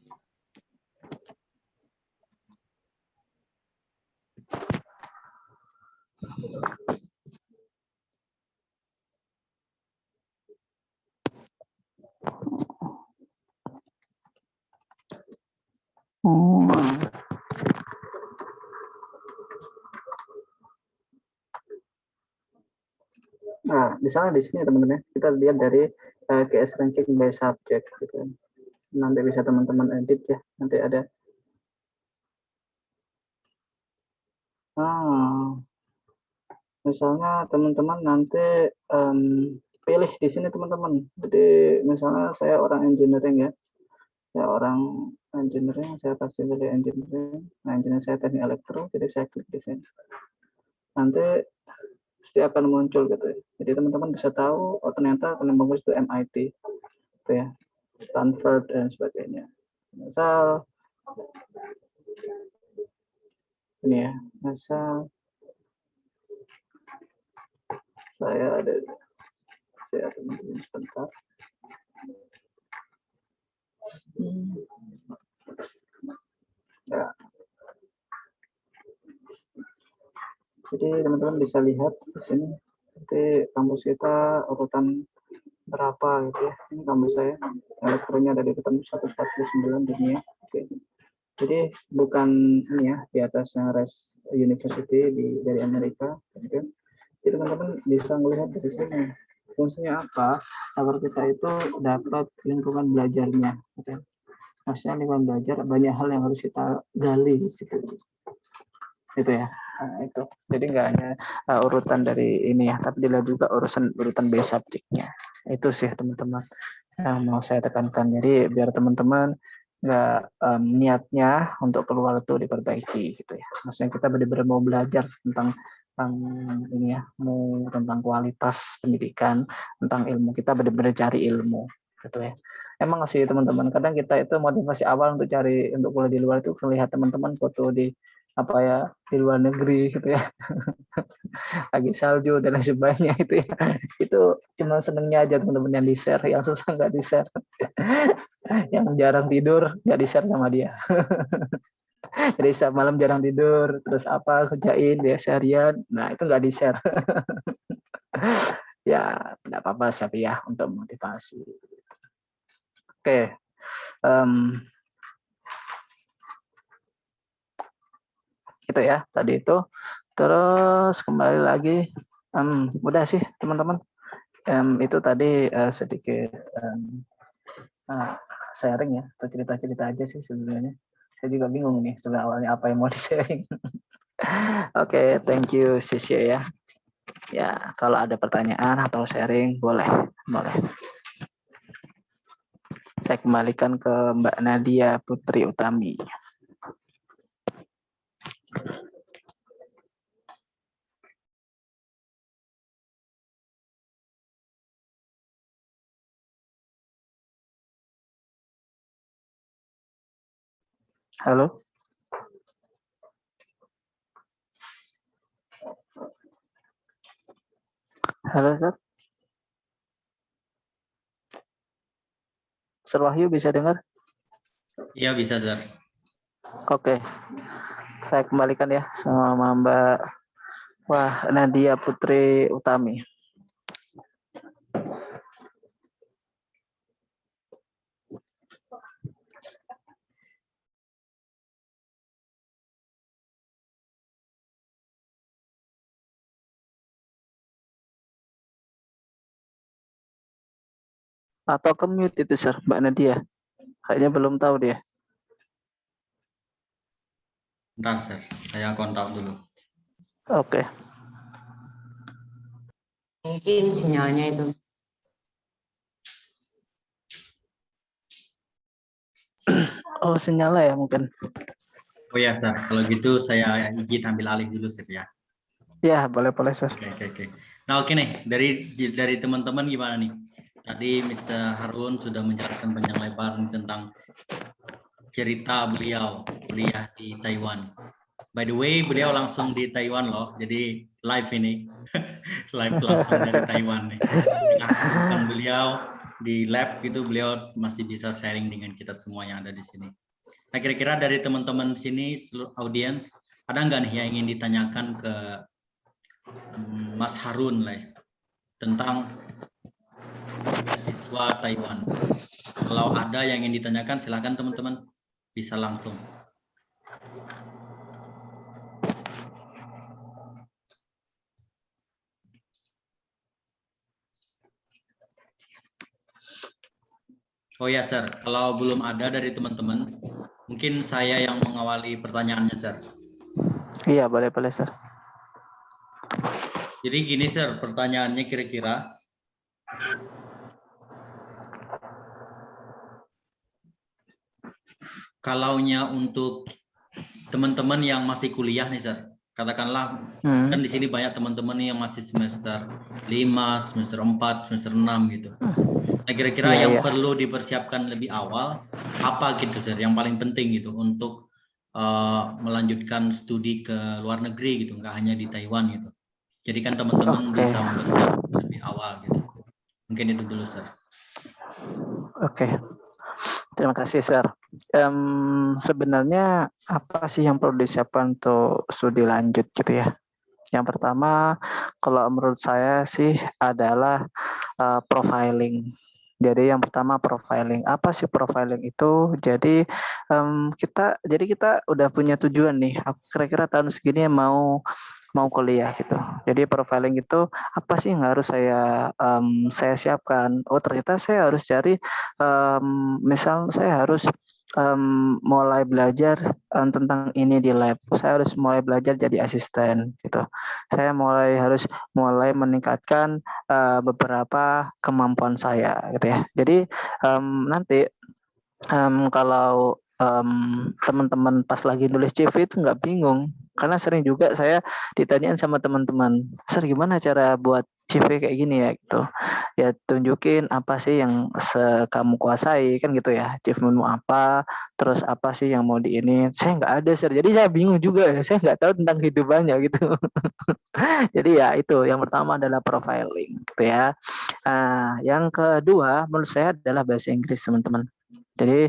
Nah, misalnya di sini teman-teman kita lihat dari QS ranking by subject gitu. Nanti bisa teman-teman edit ya. Nanti ada misalnya teman-teman nanti pilih di sini teman-teman. Jadi misalnya saya orang engineering ya. Saya orang engineering, saya pasti pilih engineering. Nah, engineering saya teknik elektro, jadi saya klik di sini. Nanti pasti akan muncul gitu ya. Jadi teman-teman bisa tahu, oh ternyata paling bagus itu MIT, gitu ya, Stanford dan sebagainya. Misal ini ya, misal saya teman-teman sebentar. Ya. Jadi teman-teman bisa lihat di sini Nanti kampus kita urutan berapa gitu ya. Ini kampus saya, elektronya ada di urutan 149 dunia. Oke. Jadi bukan ini ya, di atasnya Rice University dari Amerika. Gitu. Jadi teman-teman bisa melihat dari sini fungsinya apa agar kita itu dapat lingkungan belajarnya. Gitu. Maksudnya lingkungan belajar banyak hal yang harus kita gali di situ. Itu ya. Nah, itu. Jadi nggak hanya urutan dari ini ya, tapi dilihat juga urutan B subjeknya. Itu sih teman-teman yang mau saya tekankan. Jadi biar teman-teman nggak niatnya untuk keluar itu diperbaiki gitu ya. Maksudnya kita benar-benar mau belajar tentang ini ya, mau tentang kualitas pendidikan, tentang ilmu, kita benar-benar cari ilmu gitu ya. Emang sih teman-teman, kadang kita itu motivasi awal untuk kuliah di luar itu melihat teman-teman foto di di luar negeri gitu ya, lagi salju dan lain sebagainya itu ya, itu cuma senengnya aja teman-teman yang di share, yang susah nggak di share, yang jarang tidur nggak di share sama dia. Jadi setiap malam jarang tidur, terus kerjain dia seharian, nah itu nggak di share. Ya tidak apa-apa tapi ya untuk motivasi. Oke. Itu ya tadi itu. Terus kembali lagi, udah sih teman-teman. Itu tadi sedikit sharing ya, atau cerita-cerita aja sih sebenarnya. Saya juga bingung nih sebenarnya awalnya apa yang mau di-sharing. Oke, thank you Sisya ya. Ya, kalau ada pertanyaan atau sharing boleh. Saya kembalikan ke Mbak Nadia Putri Utami. Halo. Halo, Sir. Sir Wahyu bisa dengar? Iya bisa, Sir. Oke. Saya kembalikan ya sama Mbak Nadia Putri Utami. Atau ke mute itu Sir, Mbak Nadia. Kayaknya belum tahu dia. Bentar, Sir. Saya kontak dulu. Oke. Mungkin sinyalnya itu. Oh, sinyalnya ya mungkin. Oh ya, Sir. Kalau gitu saya izin ambil alih dulu, Sir ya. Ya, boleh Sir. Oke. Nah, oke nih. Dari teman-teman gimana nih? Tadi Mr. Harun sudah menjelaskan panjang lebar tentang cerita beliau kuliah di Taiwan. By the way, beliau langsung di Taiwan loh. Jadi live ini. Live langsung dari Taiwan nih. Nah, kesibukan beliau di lab gitu, beliau masih bisa sharing dengan kita semua yang ada di sini. Nah, kira-kira dari teman-teman sini, seluruh audiens, ada nggak nih yang ingin ditanyakan ke Mas Harun lah tentang siswa Taiwan? Kalau ada yang ingin ditanyakan, silakan teman-teman bisa langsung. Oh ya, Sir. Kalau belum ada dari teman-teman, mungkin saya yang mengawali pertanyaannya, Sir. Iya, boleh Sir. Jadi gini, Sir, pertanyaannya kira-kira kalaunya untuk teman-teman yang masih kuliah nih, Sir. Katakanlah kan di sini banyak teman-teman yang masih semester 5, semester 4, semester 6 gitu. Nah, kira-kira yang perlu dipersiapkan lebih awal apa gitu, Sir? Yang paling penting gitu untuk melanjutkan studi ke luar negeri gitu, nggak hanya di Taiwan gitu. Jadi kan teman-teman bisa mempersiapkan lebih awal gitu. Mungkin itu dulu, Sir. Oke. Terima kasih, Sir. Sebenarnya apa sih yang perlu disiapkan untuk studi lanjut gitu ya? Yang pertama, kalau menurut saya sih adalah profiling. Jadi yang pertama profiling. Apa sih profiling itu? Jadi kita udah punya tujuan nih. Aku kira-kira tahun segini mau kuliah gitu. Jadi profiling itu apa sih yang harus saya siapkan? Oh ternyata saya harus cari misal saya harus mulai belajar tentang ini di lab. Saya harus mulai belajar jadi asisten gitu. Saya harus mulai meningkatkan beberapa kemampuan saya gitu ya. Jadi nanti kalau teman-teman pas lagi nulis CV itu nggak bingung, karena sering juga saya ditanyain sama teman-teman, Sir gimana cara buat CV kayak gini ya gitu. Ya tunjukin apa sih yang kamu kuasai kan gitu ya, achievementmu apa, terus apa sih yang mau di ini. Saya nggak ada Sir, jadi saya bingung juga ya, saya nggak tahu tentang kehidupannya gitu. Jadi ya itu yang pertama adalah profiling gitu ya. Yang kedua menurut saya adalah bahasa Inggris teman-teman. Jadi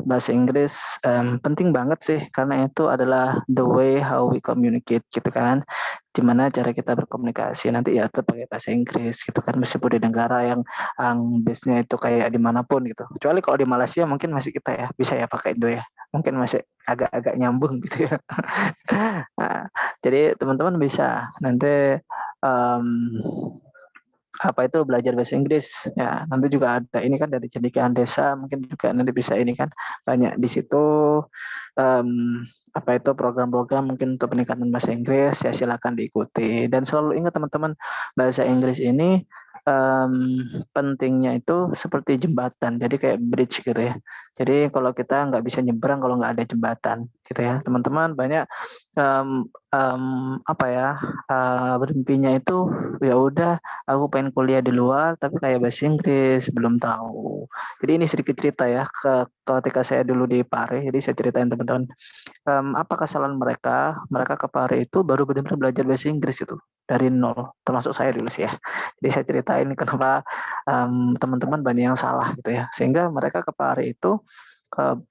bahasa Inggris penting banget sih, karena itu adalah the way how we communicate gitu kan. Gimana cara kita berkomunikasi nanti ya tetap pakai bahasa Inggris gitu kan, meskipun di negara yang base-nya itu kayak dimanapun gitu. Kecuali kalau di Malaysia mungkin masih kita ya bisa ya pakai Indo ya. Mungkin masih agak-agak nyambung gitu ya. Nah, jadi teman-teman bisa nanti apa itu belajar bahasa Inggris ya, nanti juga ada ini kan dari Cendekiawan Desa, mungkin juga nanti bisa ini kan banyak di situ apa itu program-program mungkin untuk peningkatan bahasa Inggris ya, silakan diikuti. Dan selalu ingat teman-teman, bahasa Inggris ini pentingnya itu seperti jembatan, jadi kayak bridge gitu ya. Jadi kalau kita nggak bisa nyebrang kalau nggak ada jembatan gitu ya teman-teman. Banyak apa ya bermimpinya itu ya udah aku pengen kuliah di luar tapi kayak bahasa Inggris belum tahu. Jadi ini sedikit cerita ya ketika saya dulu di Pare, jadi saya ceritain teman-teman apa kesalahan mereka ke Pare itu baru benar-benar belajar bahasa Inggris itu dari nol, termasuk saya dulu sih ya. Jadi saya ceritain kenapa teman-teman banyak yang salah gitu ya, sehingga mereka ke Pare itu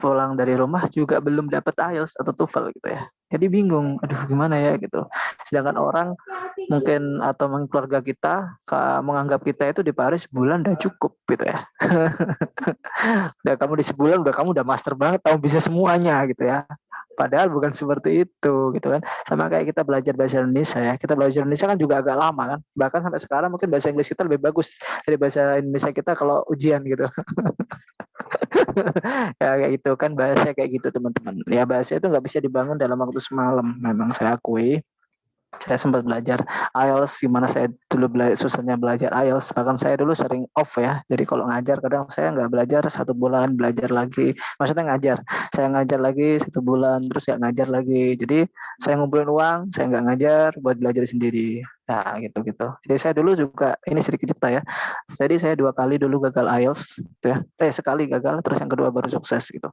pulang dari rumah juga belum dapat IELTS atau TOEFL gitu ya. Jadi bingung, aduh gimana ya gitu. Sedangkan orang mungkin atau keluarga kita menganggap kita itu di Paris sebulan udah cukup gitu ya. Udah kamu di sebulan kamu udah master banget, kamu bisa semuanya gitu ya. Padahal bukan seperti itu gitu kan. Sama kayak kita belajar bahasa Indonesia ya. Kita belajar Indonesia kan juga agak lama kan. Bahkan sampai sekarang mungkin bahasa Inggris kita lebih bagus dari bahasa Indonesia kita kalau ujian gitu. Ya kayak gitu kan, bahasa kayak gitu teman-teman. Ya bahasa itu nggak bisa dibangun dalam waktu semalam. Memang saya akui. Saya sempat belajar IELTS, gimana saya dulu susahnya belajar IELTS. Bahkan saya dulu sering off ya. Jadi kalau ngajar kadang saya nggak belajar 1 bulan, belajar lagi. Maksudnya ngajar. Saya ngajar lagi 1 bulan, terus ya ngajar lagi. Jadi saya ngumpulin uang, saya nggak ngajar buat belajar sendiri. Nah gitu-gitu. Jadi saya dulu juga, ini sedikit cerita ya. Jadi saya 2 kali dulu gagal IELTS. Gitu ya. Sekali gagal, terus yang kedua baru sukses gitu.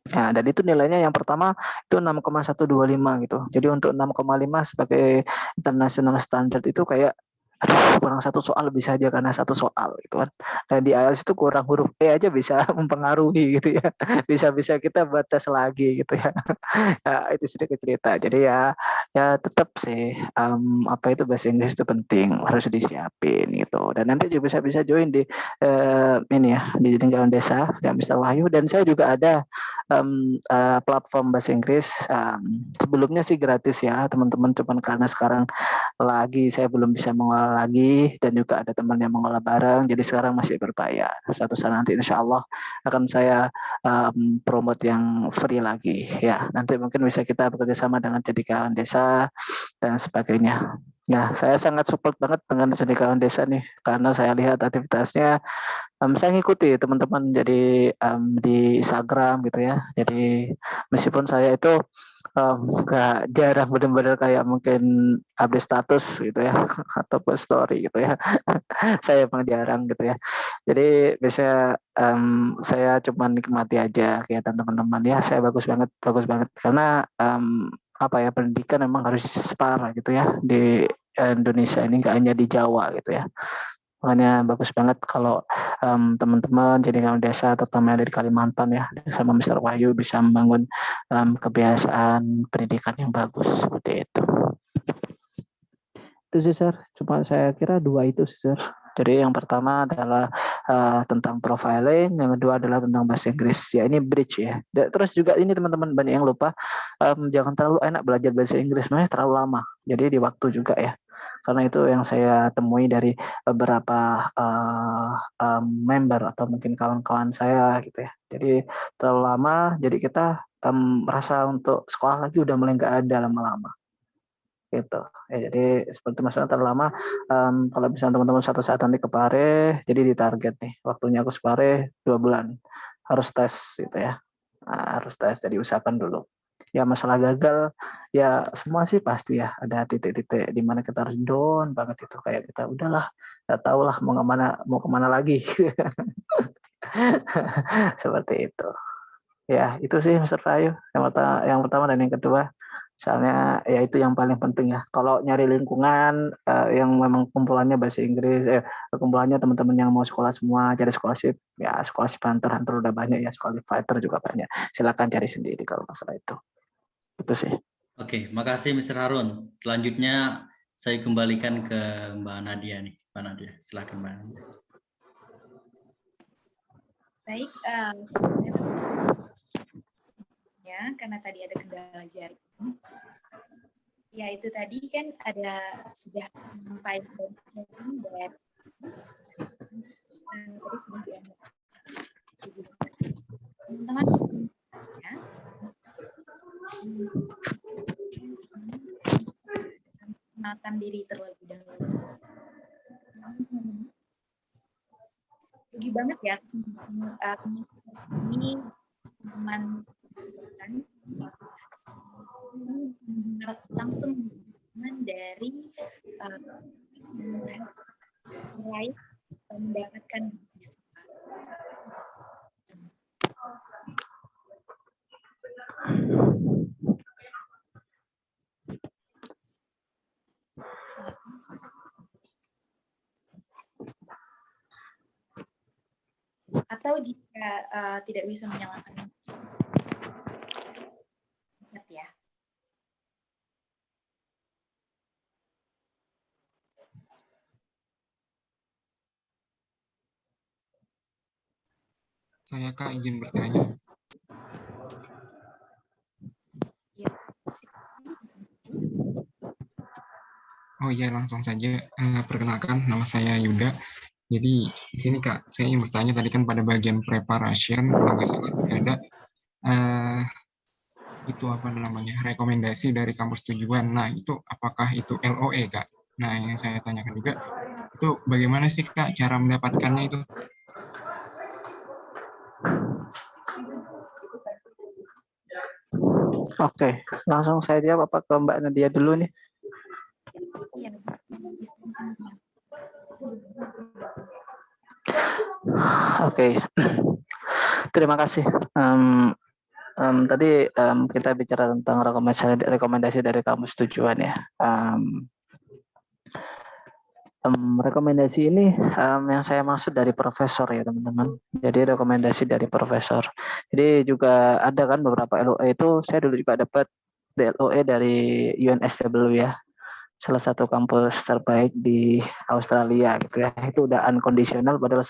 Nah, dan itu nilainya yang pertama itu 6,125 gitu. Jadi untuk 6,5 sebagai international standard itu kayak kurang 1 soal bisa aja karena 1 soal gitu kan. Dan di IELTS itu kurang huruf E aja bisa mempengaruhi gitu ya. Bisa-bisa kita batas lagi gitu ya. Ya itu sedikit cerita. Jadi ya tetap sih apa itu bahasa Inggris itu penting, harus disiapin gitu. Dan nanti juga bisa join di ini ya di Cendekiawan Desa dan Mr. Wahyu, dan saya juga ada platform bahasa Inggris. Sebelumnya sih gratis ya teman-teman, cuman karena sekarang lagi saya belum bisa mengolah lagi dan juga ada teman yang mengolah bareng, jadi sekarang masih berbayar. Suatu saat nanti insya Allah akan saya promote yang free lagi ya. Nanti mungkin bisa kita bekerja sama dengan Cendekiawan Desa dan sebagainya. Ya, saya sangat support banget dengan Cendekiawan Desa nih, karena saya lihat aktivitasnya. Saya ngikuti teman-teman jadi di Instagram gitu ya. Jadi meskipun saya itu nggak jarang benar-benar kayak mungkin update status gitu ya atau post story gitu ya. Saya emang jarang gitu ya. Jadi biasanya saya cuma nikmati aja kegiatan teman-teman ya. Saya bagus banget karena apa ya, pendidikan memang harus setara gitu ya di Indonesia ini, nggak hanya di Jawa gitu ya. Makanya bagus banget kalau teman-teman Cendekiawan Desa, terutama dari Kalimantan ya, sama Mr. Wahyu bisa membangun kebiasaan pendidikan yang bagus seperti itu. Itu sih, Sir. Cuma saya kira 2 itu sih, Sir. Jadi yang pertama adalah tentang profiling, yang kedua adalah tentang bahasa Inggris. Ya ini bridge ya. Terus juga ini teman-teman banyak yang lupa, jangan terlalu enak belajar bahasa Inggris, makanya terlalu lama. Jadi di waktu juga ya. Karena itu yang saya temui dari beberapa member atau mungkin kawan-kawan saya gitu ya. Jadi terlalu lama, jadi kita merasa untuk sekolah lagi udah mulai nggak ada lama-lama. Gitu. Ya, jadi seperti maksudnya terlalu lama, kalau misalnya teman-teman satu saat nanti ke Pare, jadi ditarget nih, waktunya aku Pare 2 bulan, harus tes gitu ya. Nah, harus tes, jadi usahakan dulu. Ya masalah gagal, ya semua sih pasti ya, ada titik-titik di mana kita harus down banget itu, kayak kita udahlah, nggak tahu lah mau kemana lagi. Seperti itu. Ya, itu sih Mr. Fayu, yang pertama dan yang kedua. Soalnya ya itu yang paling penting ya. Kalau nyari lingkungan yang memang kumpulannya bahasa Inggris, kumpulannya teman-teman yang mau sekolah semua, cari scholarship, ya scholarship hunter udah banyak ya, scholarship fighter juga banyak. Silakan cari sendiri kalau masalah itu. Itu sih. Oke, makasih Mr. Harun. Selanjutnya saya kembalikan ke Mbak Nadia nih. Mbak Nadia, silakan Mbak Nadia. Baik, saya ya, karena tadi ada kendala jaring. Ya itu tadi kan ada sudah menyampaikan dari tadi sudah diambil teman-teman ya. Kenalkan diri terlebih dahulu. Rugi banget ya ini teman kan langsung dari meraih mendapatkan beasiswa. Atau jika tidak bisa menyalakan chat ya. Saya Kak izin bertanya. Ya. Oh iya langsung saja. Perkenalkan nama saya Yuda. Jadi di sini Kak, saya ingin bertanya tadi kan pada bagian preparation kalau nggak salah ada itu apa namanya rekomendasi dari kampus tujuan. Nah itu apakah itu LOE Kak? Nah yang saya tanyakan juga itu bagaimana sih Kak cara mendapatkannya itu? Oke, langsung saya jawab apa ke Mbak Nadia dulu nih? Iya, Oke, terima kasih. Tadi kita bicara tentang rekomendasi dari kampus tujuan ya. Rekomendasi ini yang saya maksud dari profesor ya teman-teman. Jadi rekomendasi dari profesor. Jadi juga ada kan beberapa LOE itu saya dulu juga dapat LOE dari UNSW ya. Salah satu kampus terbaik di Australia gitu ya. Itu udah unconditional padahal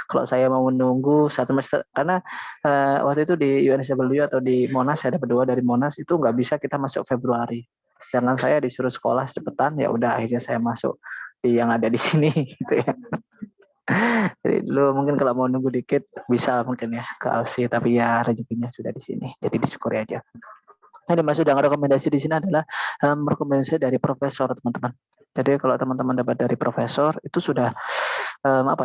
kalau saya mau menunggu 1 semester karena waktu itu di UNSW atau di Monash saya dapat 2 dari Monash itu nggak bisa kita masuk Februari. Sedangkan saya disuruh sekolah cepetan ya udah akhirnya saya masuk di yang ada di sini gitu ya. Jadi dulu mungkin kalau mau nunggu dikit bisa mungkin ya ke Aussie tapi ya rezekinya sudah di sini. Jadi disyukuri aja. Nah, dimaksud dengan rekomendasi di sini adalah rekomendasi dari profesor, teman-teman. Jadi kalau teman-teman dapat dari profesor itu sudah 80%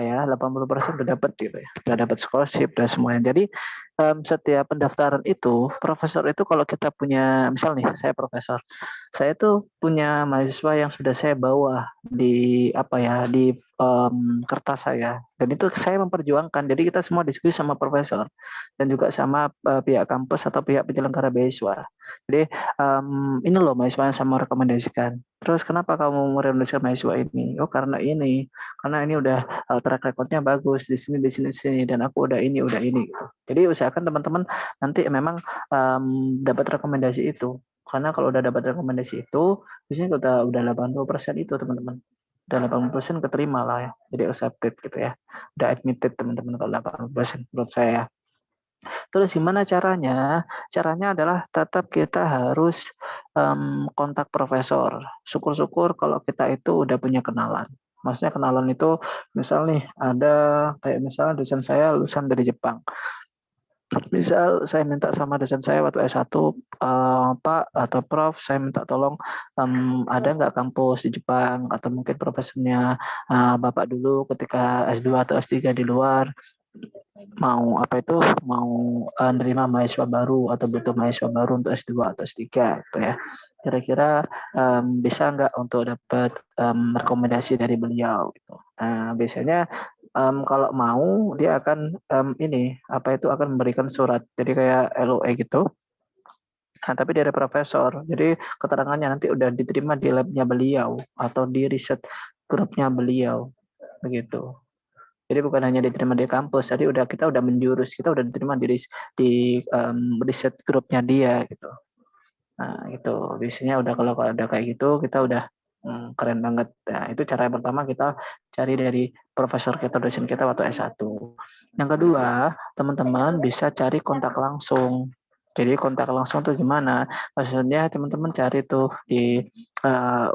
sudah dapat gitu ya. Sudah dapat scholarship dan semuanya. Jadi setiap pendaftaran itu profesor itu kalau kita punya misal nih saya profesor. Saya tuh punya mahasiswa yang sudah saya bawa di di kertas saya. Dan itu saya memperjuangkan. Jadi kita semua diskusi sama profesor dan juga sama pihak kampus atau pihak penyelenggara beasiswa. Jadi ini loh mahasiswa yang saya mau rekomendasikan. Terus kenapa kamu merekomendasikan mahasiswa ini? Oh karena ini udah track recordnya bagus di sini dan aku udah ini gitu. Jadi usahakan teman-teman nanti memang dapat rekomendasi itu. Karena kalau udah dapat rekomendasi itu, biasanya udah 80% itu teman-teman. Udah 80% keterima lah ya. Jadi accepted gitu ya. Udah admitted teman-teman kalau 80% menurut saya. Terus gimana caranya? Caranya adalah tetap kita harus kontak profesor. Syukur-syukur kalau kita itu udah punya kenalan. Maksudnya kenalan itu misal nih ada kayak misalnya dosen saya lulusan dari Jepang. Misal saya minta sama dosen saya waktu S1, Pak atau Prof, saya minta tolong ada nggak kampus di Jepang atau mungkin profesornya Bapak dulu ketika S2 atau S3 di luar mau nerima mahasiswa baru atau butuh mahasiswa baru untuk S2 atau S3 gitu ya. Kira-kira bisa nggak untuk dapat rekomendasi dari beliau gitu. Nah, biasanya kalau mau dia akan akan memberikan surat jadi kayak LOE gitu. Nah, tapi dari profesor. Jadi keterangannya nanti udah diterima di labnya beliau atau di riset grupnya beliau begitu. Jadi bukan hanya diterima di kampus, jadi kita udah menjurus, kita udah diterima di riset grupnya dia gitu. Nah, itu biasanya udah kalau ada kayak gitu kita udah keren banget. Nah, itu cara yang pertama kita cari dari profesor kita, dosen kita waktu S1. Yang kedua, teman-teman bisa cari kontak langsung. Jadi kontak langsung tuh gimana? Maksudnya teman-teman cari tuh di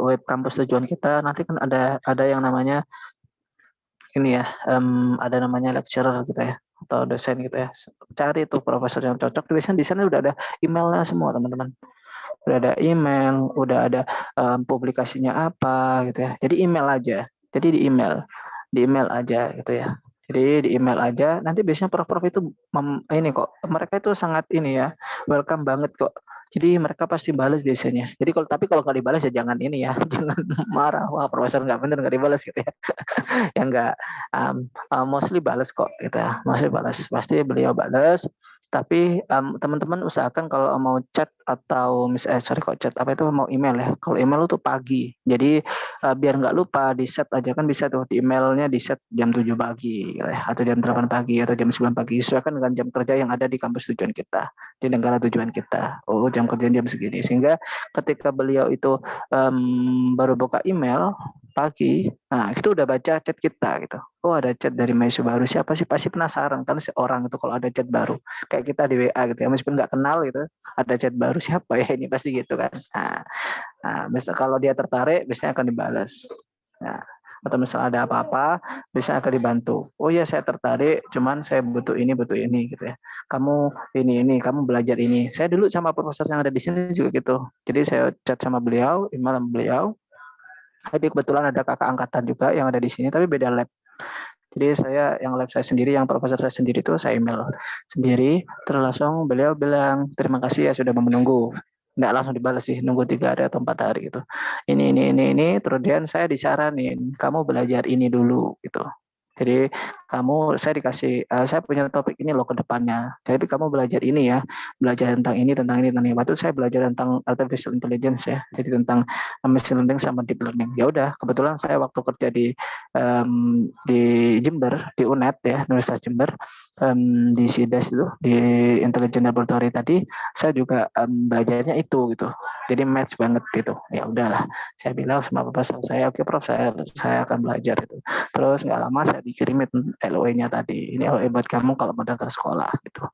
web kampus tujuan kita, nanti kan ada yang namanya ini ya, ada namanya lecturer gitu ya, atau dosen gitu ya. Cari tuh profesor yang cocok. Biasanya di sana udah ada emailnya semua teman-teman. Udah ada email, udah ada publikasinya apa gitu ya. Jadi email aja. Jadi di email aja gitu ya. Jadi di email aja. Nanti biasanya prof-prof itu ini kok, mereka itu sangat ini ya, welcome banget kok. Jadi mereka pasti balas biasanya. Jadi kalau nggak dibalas ya jangan ini ya, jangan marah. Wah profesor nggak bener nggak dibalas gitu ya. Ya enggak, mostly balas kok gitu ya, mostly balas, pasti beliau balas. Tapi teman-teman usahakan kalau mau chat atau chat apa itu mau email ya. Kalau email itu pagi, jadi biar nggak lupa di set aja kan bisa tuh di emailnya di set jam 7 pagi gitu ya, atau jam 8 pagi atau jam 9 pagi sesuaikan dengan jam kerja yang ada di kampus tujuan kita, di negara tujuan kita. Oh jam kerja jam segini, sehingga ketika beliau itu baru buka email pagi, nah itu udah baca chat kita gitu. Oh ada chat dari mahasiswa baru, siapa sih, pasti penasaran kan seorang itu kalau ada chat baru kayak kita di WA gitu ya, meskipun nggak kenal gitu, ada chat baru siapa ya ini, pasti gitu kan. Misal kalau dia tertarik biasanya akan dibalas. Nah, atau misal ada apa-apa biasanya akan dibantu. Oh ya saya tertarik, cuman saya butuh ini gitu ya. Kamu ini kamu belajar ini. Saya dulu sama profesor yang ada di sini juga gitu. Jadi saya chat sama beliau, email sama beliau. Tapi kebetulan ada kakak angkatan juga yang ada di sini, tapi beda lab. Jadi saya yang lab saya sendiri, yang profesor saya sendiri itu saya email sendiri, terus langsung beliau bilang terima kasih ya sudah menunggu. Nggak langsung dibalas sih, nunggu 3 hari atau 4 hari gitu. Ini, kemudian saya disaranin, kamu belajar ini dulu gitu. Jadi saya dikasih, saya punya topik ini loh ke depannya. Jadi kamu belajar ini ya, belajar tentang ini. Waktu saya belajar tentang artificial intelligence ya, jadi tentang machine learning sama deep learning. Ya udah, kebetulan saya waktu kerja di Jember, di UNED ya, Universitas Jember, di SIDAS itu, di Intelligent Laboratory tadi, saya juga belajarnya itu gitu. Jadi match banget gitu. Ya udahlah, saya bilang sama profesor saya, oke Prof, saya akan belajar itu. Terus nggak lama saya dikirimin LOE-nya tadi. Ini LOE buat kamu kalau mau daftar sekolah gitu.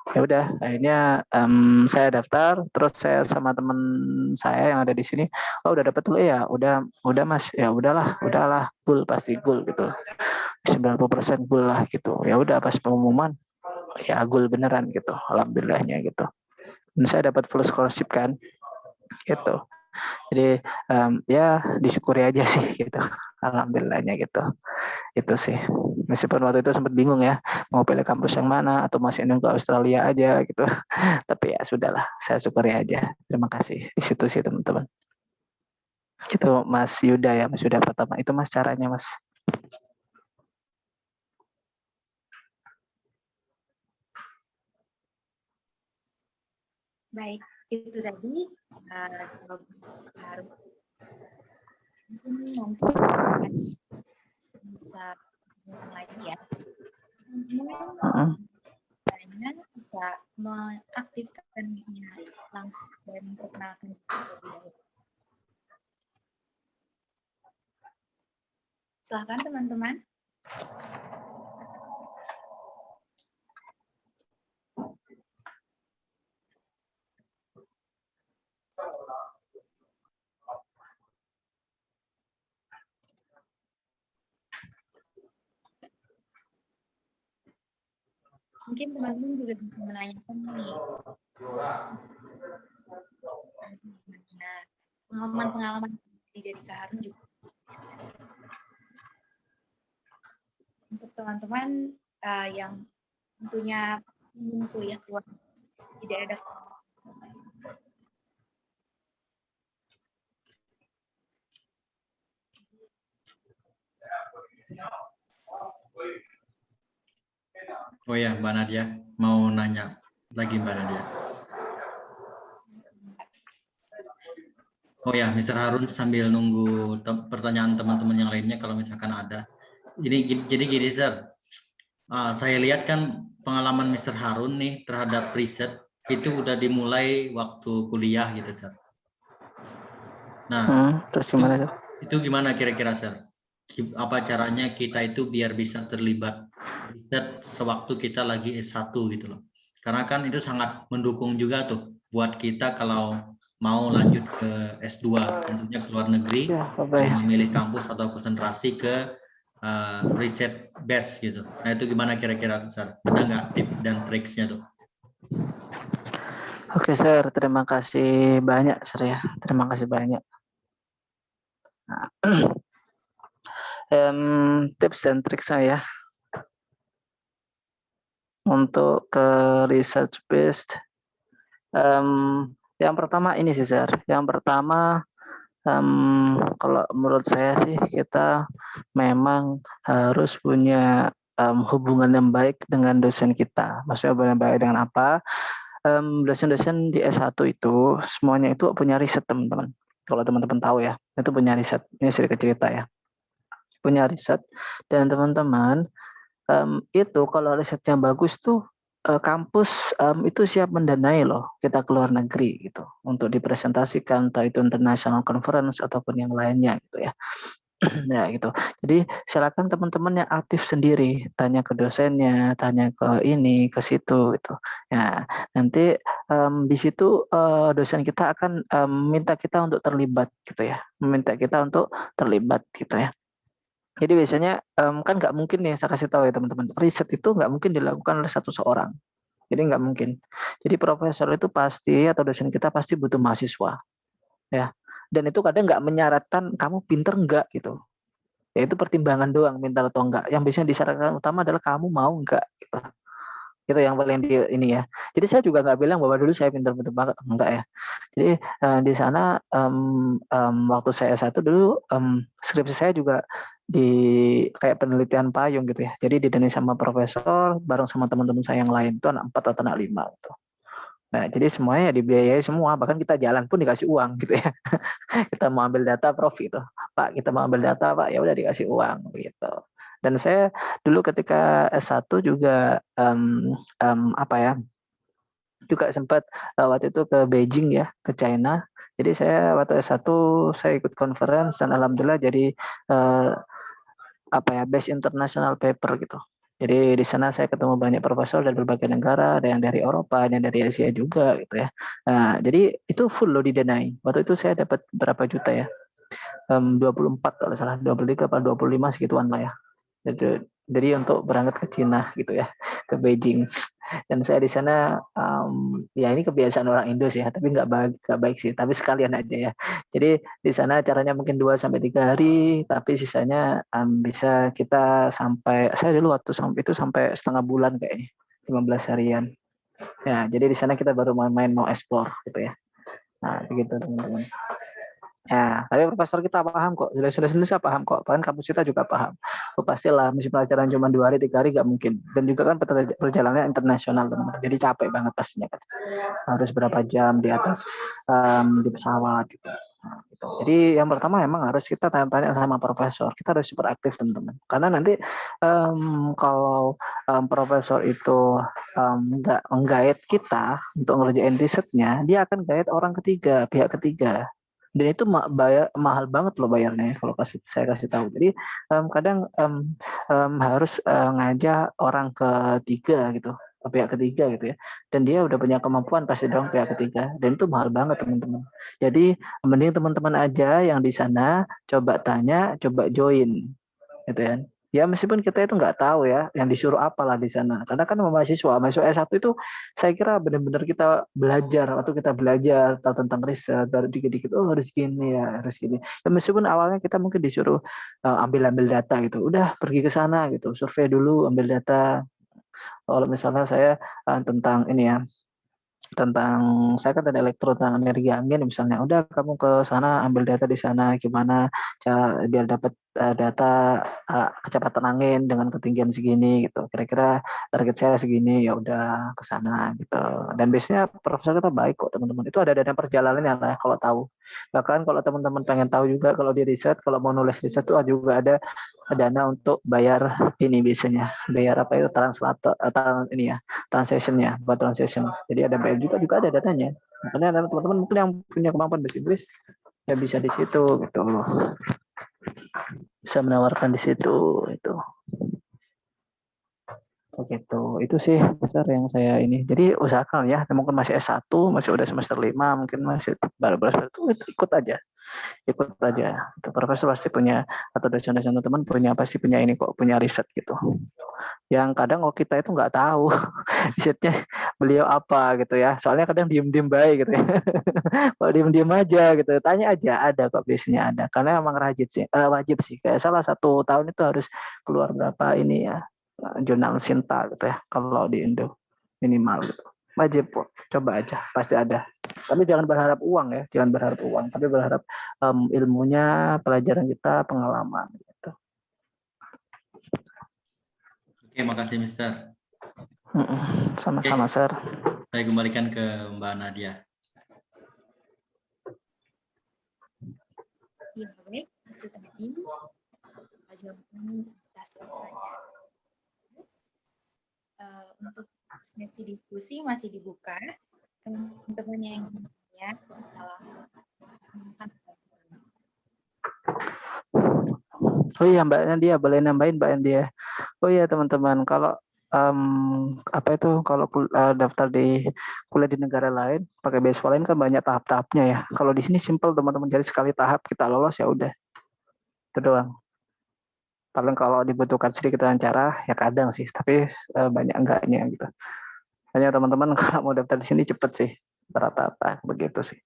Ya udah, akhirnya saya daftar, terus saya sama teman saya yang ada di sini, oh udah dapat dulu ya, udah Mas, ya udahlah, goal pasti goal gitu, 90% goal lah gitu. Ya udah pas pengumuman, ya goal beneran gitu, alhamdulillahnya gitu. Dan saya dapat full scholarship kan, gitu. Jadi ya disyukuri aja sih gitu, alhamdulillahnya gitu. Itu sih. Meskipun waktu itu sempat bingung ya, mau pilih kampus yang mana atau masih ingin ke Australia aja gitu. Tapi ya sudahlah, saya syukuri aja. Terima kasih. Di situ sih teman-teman. Itu Mas Yuda ya, Mas Yuda pertama. Itu Mas caranya Mas. Baik, itu tadi harus nanti bisa lagi ya. semuanya bisa mengaktifkan mic-nya langsung dan memperkenalkan terlebih dahulu. Silakan teman-teman. Mungkin teman-teman juga bisa menanyakan nih, pengalaman-pengalaman dari Kak Harun juga. Untuk teman-teman yang tentunya ingin kuliah keluar tidak ada Oh ya, Mbak Nadia mau nanya lagi Mbak Nadia. Oh ya, Mr. Harun sambil nunggu pertanyaan teman-teman yang lainnya kalau misalkan ada. Jadi gini, Sir. Saya lihat kan pengalaman Mr. Harun nih terhadap riset itu udah dimulai waktu kuliah gitu, Sir. Nah, terus gimana tuh? Itu gimana kira-kira, Sir? Apa caranya kita itu biar bisa terlibat riset sewaktu kita lagi S1 gitu loh. Karena kan itu sangat mendukung juga tuh buat kita kalau mau lanjut ke S2, tentunya ke luar negeri, memilih kampus atau konsentrasi ke riset base gitu. Nah itu gimana kira-kira, Sir? Ada nggak tips dan triksnya tuh? Oke, Sir. Terima kasih banyak, Sir ya. Terima kasih banyak. Nah, tips dan trik saya untuk ke research based. Yang pertama ini sih, Sir. Yang pertama, kalau menurut saya sih kita memang harus punya hubungan yang baik dengan dosen kita. Maksudnya hubungan yang baik dengan apa? Dosen-dosen di S1 itu semuanya itu punya riset, teman-teman. Kalau teman-teman tahu ya, itu punya riset. Ini sedikit cerita ya. Punya riset, dan teman-teman itu kalau risetnya bagus tuh kampus itu siap mendanai loh kita ke luar negeri gitu untuk dipresentasikan, entah itu international conference ataupun yang lainnya gitu ya. Ya gitu. Jadi silakan teman-teman yang aktif sendiri, tanya ke dosennya, tanya ke ini, ke situ gitu. Ya, nanti di situ dosen kita akan minta kita untuk terlibat gitu ya, meminta kita untuk terlibat gitu ya. Jadi biasanya kan nggak mungkin nih, saya kasih tahu ya teman-teman, riset itu nggak mungkin dilakukan oleh satu seorang. Jadi nggak mungkin. Jadi profesor itu pasti atau dosen kita pasti butuh mahasiswa, ya. Dan itu kadang nggak menyaratkan kamu pinter nggak gitu. Ya itu pertimbangan doang, pintar atau enggak. Yang biasanya disyaratkan utama adalah kamu mau enggak gitu. Itu yang paling ini ya. Jadi saya juga nggak bilang bahwa dulu saya pintar-pintar banget, enggak ya. Jadi di sana waktu saya S1 dulu skripsi saya juga di kayak penelitian payung gitu ya. Jadi didanai sama profesor bareng sama teman-teman saya yang lain, itu anak 4 atau anak 5 gitu. Nah, jadi semuanya dibiayai semua, bahkan kita jalan pun dikasih uang gitu ya. Kita mau ambil data, Prof gitu. Pak, kita mau ambil data, Pak, ya udah dikasih uang gitu. Dan saya dulu ketika S1 juga apa ya? Juga sempat waktu itu ke Beijing ya, ke China. Jadi saya waktu S1 saya ikut conference dan alhamdulillah jadi apa ya, best international paper gitu. Jadi di sana saya ketemu banyak profesor dari berbagai negara, ada yang dari Eropa, ada yang dari Asia juga gitu ya. Nah, jadi itu full loh didanai. Waktu itu saya dapat berapa juta ya? 24 kalau salah, 23 atau 25 segituan lah ya. Jadi untuk berangkat ke Cina gitu ya, ke Beijing. Dan saya di sana ya ini kebiasaan orang Indo sih ya, tapi nggak baik sih, tapi sekalian aja ya. Jadi di sana caranya mungkin 2-3 hari, tapi sisanya bisa kita sampai, saya dulu waktu sampai itu sampai setengah bulan kayaknya, 15 harian. Ya, jadi di sana kita baru main-main mau explore gitu ya. Nah, begitu teman-teman. Ya, tapi profesor kita paham kok, sudah paham kok, bahkan kampus kita juga paham. Oh, pastilah, misi pelajaran cuma 2 hari, 3 hari nggak mungkin. Dan juga kan perjalanannya internasional, teman-teman. Jadi capek banget pastinya kan. Harus berapa jam di atas di pesawat gitu. Gitu. Jadi yang pertama memang harus kita tanya-tanya sama profesor. Kita harus super aktif teman-teman. Karena nanti kalau profesor itu nggak menggait kita untuk ngerjain risetnya, dia akan gait orang ketiga, pihak ketiga. Dan itu mahal banget loh bayarnya kalau saya kasih tahu. Jadi kadang harus ngajak orang ketiga gitu, pihak ketiga gitu ya. Dan dia udah punya kemampuan pasti dong pihak ketiga. Dan itu mahal banget teman-teman. Jadi mending teman-teman aja yang di sana coba tanya, coba join, gitu kan. Ya meskipun kita itu nggak tahu ya yang disuruh apalah di sana. Karena kan mahasiswa S1 itu saya kira benar-benar kita belajar atau kita belajar tahu tentang riset baru dikit-dikit oh harus gini ya harus gini. Ya, meskipun awalnya kita mungkin disuruh ambil data gitu. Udah pergi ke sana gitu, survei dulu, ambil data. Kalau misalnya saya tentang ini ya tentang saya kan tentang elektro tentang energi angin misalnya udah kamu ke sana ambil data di sana gimana biar dapat data kecepatan angin dengan ketinggian segini gitu kira-kira target saya segini ya udah ke sana gitu dan biasanya profesor kita baik kok teman-teman itu ada dana perjalanannya lah kalau tahu bahkan kalau teman-teman pengen tahu juga kalau di riset kalau mau nulis riset tuh juga ada dana untuk bayar ini biasanya bayar apa itu translator ini ya translation-nya buat translation. Jadi ada bayar juga ada datanya. Makanya teman-teman mungkin yang punya kemampuan bahasa Inggris ya bisa di situ gitu loh. Bisa menawarkan di situ itu. Begitu. Itu sih besar yang saya ini. Jadi usahakan ya, mungkin masih S1, masih udah semester 5, mungkin masih baru-baru itu ikut aja. Ikut aja. Itu profesor pasti punya atau dosen-dosen teman punya pasti punya ini kok, punya riset gitu. Yang kadang kita itu nggak tahu risetnya beliau apa gitu ya. Soalnya kadang diem-diem baik gitu ya. Kalau diem-diem aja gitu, tanya aja ada kok biasanya ada. Karena emang wajib sih. Kayak salah 1 tahun itu harus keluar berapa ini ya jurnal Sinta gitu ya. Kalau di Indo minimal gitu. Wajib kok. Coba aja, pasti ada. Tapi jangan berharap uang ya, jangan berharap uang. Tapi berharap ilmunya, pelajaran kita, pengalaman gitu. Oke, makasih Mister. Sama-sama, Sir. Saya kembalikan ke Mbak Nadia. Ya, baik. Itu tadi jawaban atas pertanyaan. Untuk sesi diskusi masih dibuka. Teman-teman yang ingin salah. Oh iya Mbak Nadia, boleh nambahin Mbak Nadia. Oh iya teman-teman, kalau apa itu kalau daftar di kuliah di negara lain pakai beasiswa lain kan banyak tahap-tahapnya ya. Kalau di sini simple teman-teman, jadi sekali tahap kita lolos ya udah. Itu doang. Paling kalau dibutuhkan sedikit wawancara ya kadang sih, tapi banyak enggaknya gitu. Hanya teman-teman kalau mau daftar di sini cepet sih, rata-rata begitu sih.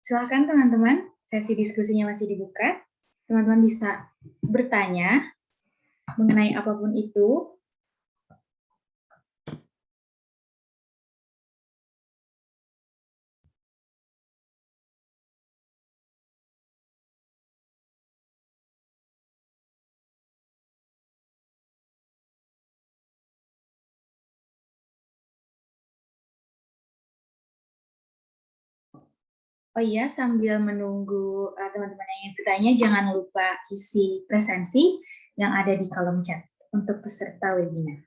Silakan teman-teman, sesi diskusinya masih dibuka. Teman-teman bisa bertanya mengenai apapun itu. Oh iya, sambil menunggu teman-teman yang ingin bertanya, jangan lupa isi presensi yang ada di kolom chat untuk peserta webinar.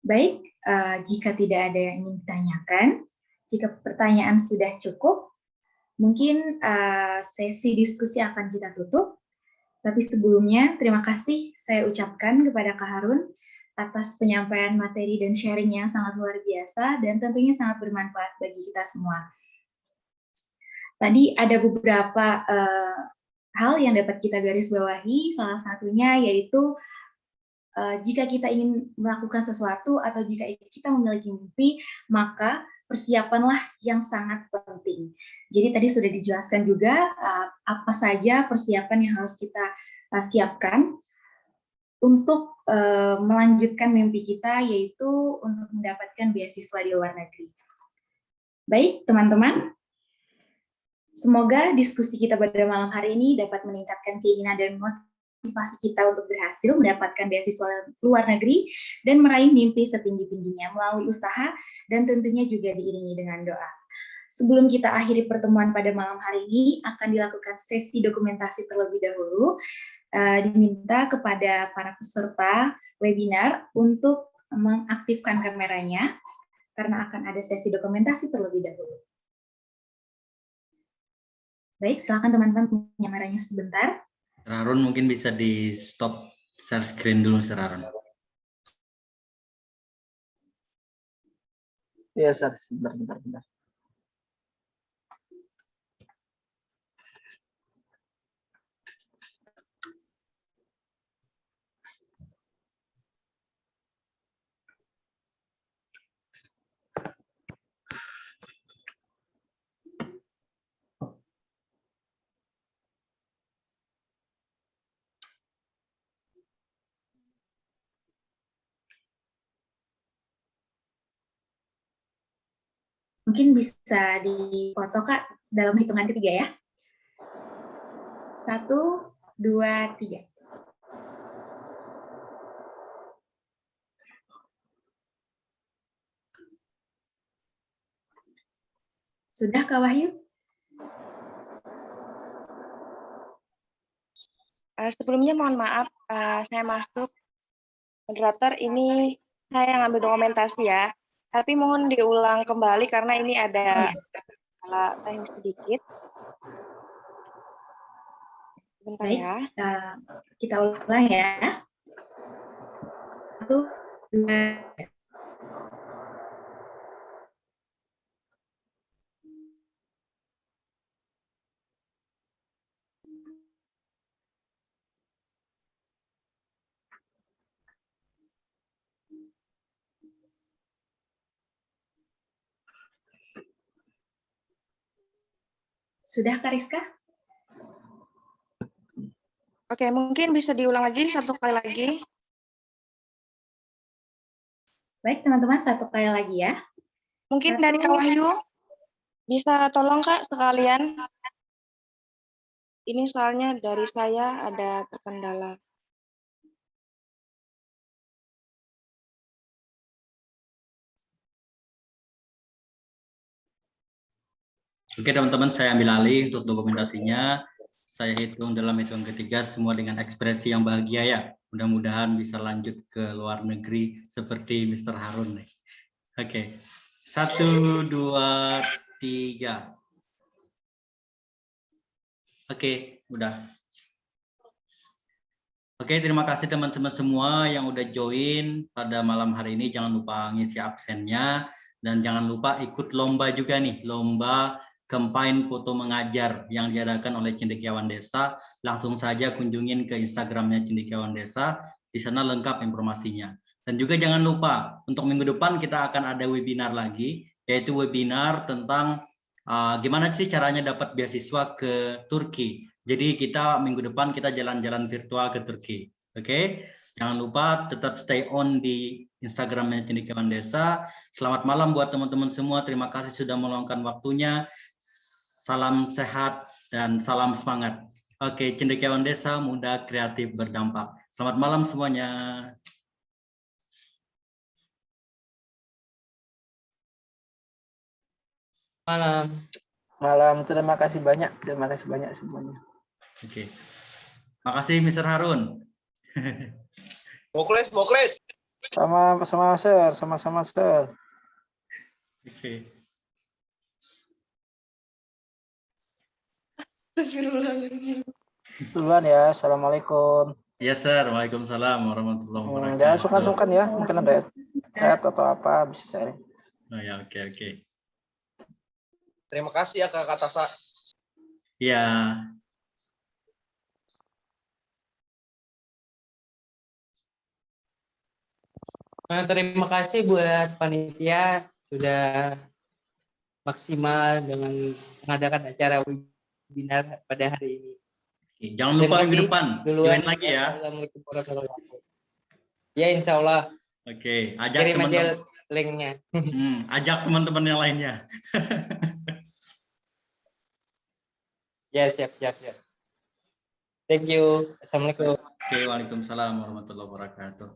Baik, jika tidak ada yang ingin ditanyakan, jika pertanyaan sudah cukup, mungkin sesi diskusi akan kita tutup. Tapi sebelumnya, terima kasih saya ucapkan kepada Kak Harun atas penyampaian materi dan sharing yang sangat luar biasa dan tentunya sangat bermanfaat bagi kita semua. Tadi ada beberapa hal yang dapat kita garis bawahi, salah satunya yaitu jika kita ingin melakukan sesuatu atau jika kita memiliki mimpi, maka persiapanlah yang sangat penting. Jadi tadi sudah dijelaskan juga apa saja persiapan yang harus kita siapkan untuk melanjutkan mimpi kita, yaitu untuk mendapatkan beasiswa di luar negeri. Baik, teman-teman. Semoga diskusi kita pada malam hari ini dapat meningkatkan keinginan dan motivasi kita untuk berhasil mendapatkan beasiswa luar negeri dan meraih mimpi setinggi-tingginya melalui usaha dan tentunya juga diiringi dengan doa. Sebelum kita akhiri pertemuan pada malam hari ini, akan dilakukan sesi dokumentasi terlebih dahulu. Diminta kepada para peserta webinar untuk mengaktifkan kameranya, karena akan ada sesi dokumentasi terlebih dahulu. Baik, silakan teman-teman punya kameranya sebentar. Harun mungkin bisa di stop share screen dulu, Harun. Iya, Sir. Bentar. Mungkin bisa difoto, Kak, dalam hitungan ketiga ya. 1, 2, 3. Sudah, Kak Wahyu? Sebelumnya mohon maaf, saya masuk. Moderator, ini saya yang ambil dokumentasi ya. Tapi mohon diulang kembali karena ini ada kendala teknis sedikit. Sebentar Baik, ya. kita ulang ya. 1, 2, 3. Sudah, Kak Rizka? Oke, mungkin bisa diulang lagi satu kali lagi. Baik, teman-teman, satu kali lagi ya. Mungkin dari Kak Wahyu, bisa tolong Kak sekalian. Ini soalnya dari saya ada terkendala. Oke teman-teman, saya ambil alih untuk dokumentasinya. Saya hitung dalam hitungan ketiga semua dengan ekspresi yang bahagia ya. Mudah-mudahan bisa lanjut ke luar negeri seperti Mr. Harun nih. Oke, 1, 2, 3. Oke, udah. Oke, terima kasih teman-teman semua yang udah join pada malam hari ini. Jangan lupa ngisi absennya dan jangan lupa ikut lomba juga nih, lomba campaign foto mengajar yang diadakan oleh Cendekiawan Desa. Langsung saja kunjungin ke Instagramnya Cendekiawan Desa, di sana lengkap informasinya. Dan juga jangan lupa untuk minggu depan kita akan ada webinar lagi, yaitu webinar tentang gimana sih caranya dapat beasiswa ke Turki. Jadi kita minggu depan kita jalan-jalan virtual ke Turki. Oke, jangan lupa tetap stay on di Instagramnya Cendekiawan Desa. Selamat malam buat teman-teman semua. Terima kasih sudah meluangkan waktunya. Salam sehat dan salam semangat. Oke, Cendekiawan Desa, muda, kreatif, berdampak. Selamat malam semuanya. Malam. Malam, terima kasih banyak semuanya. Oke. Makasih Mr. Harun. Mokles. Sama-sama, Sir. Oke. Duluan ya, Assalamualaikum. Iya, Sir. Waalaikumsalam warahmatullahi wabarakatuh. Jangan sungkan-sungkan ya, mungkin ada chat atau apa, bisa sharing. Oh ya, oke. Terima kasih ya Kak Tasa. Iya. Terima kasih buat panitia sudah maksimal dengan mengadakan acara webinar pada hari ini. Oke, jangan lupa Terima minggu kasih. depan Duluan. join lagi ya. Assalamualaikum warahmatullahi wabarakatuh. Ya, insya Allah. Oke, ajak Kirim aja teman-teman. linknya. Ajak teman-teman yang lainnya. Ya, siap. Thank you. Assalamualaikum. Oke, waalaikumsalam warahmatullahi wabarakatuh.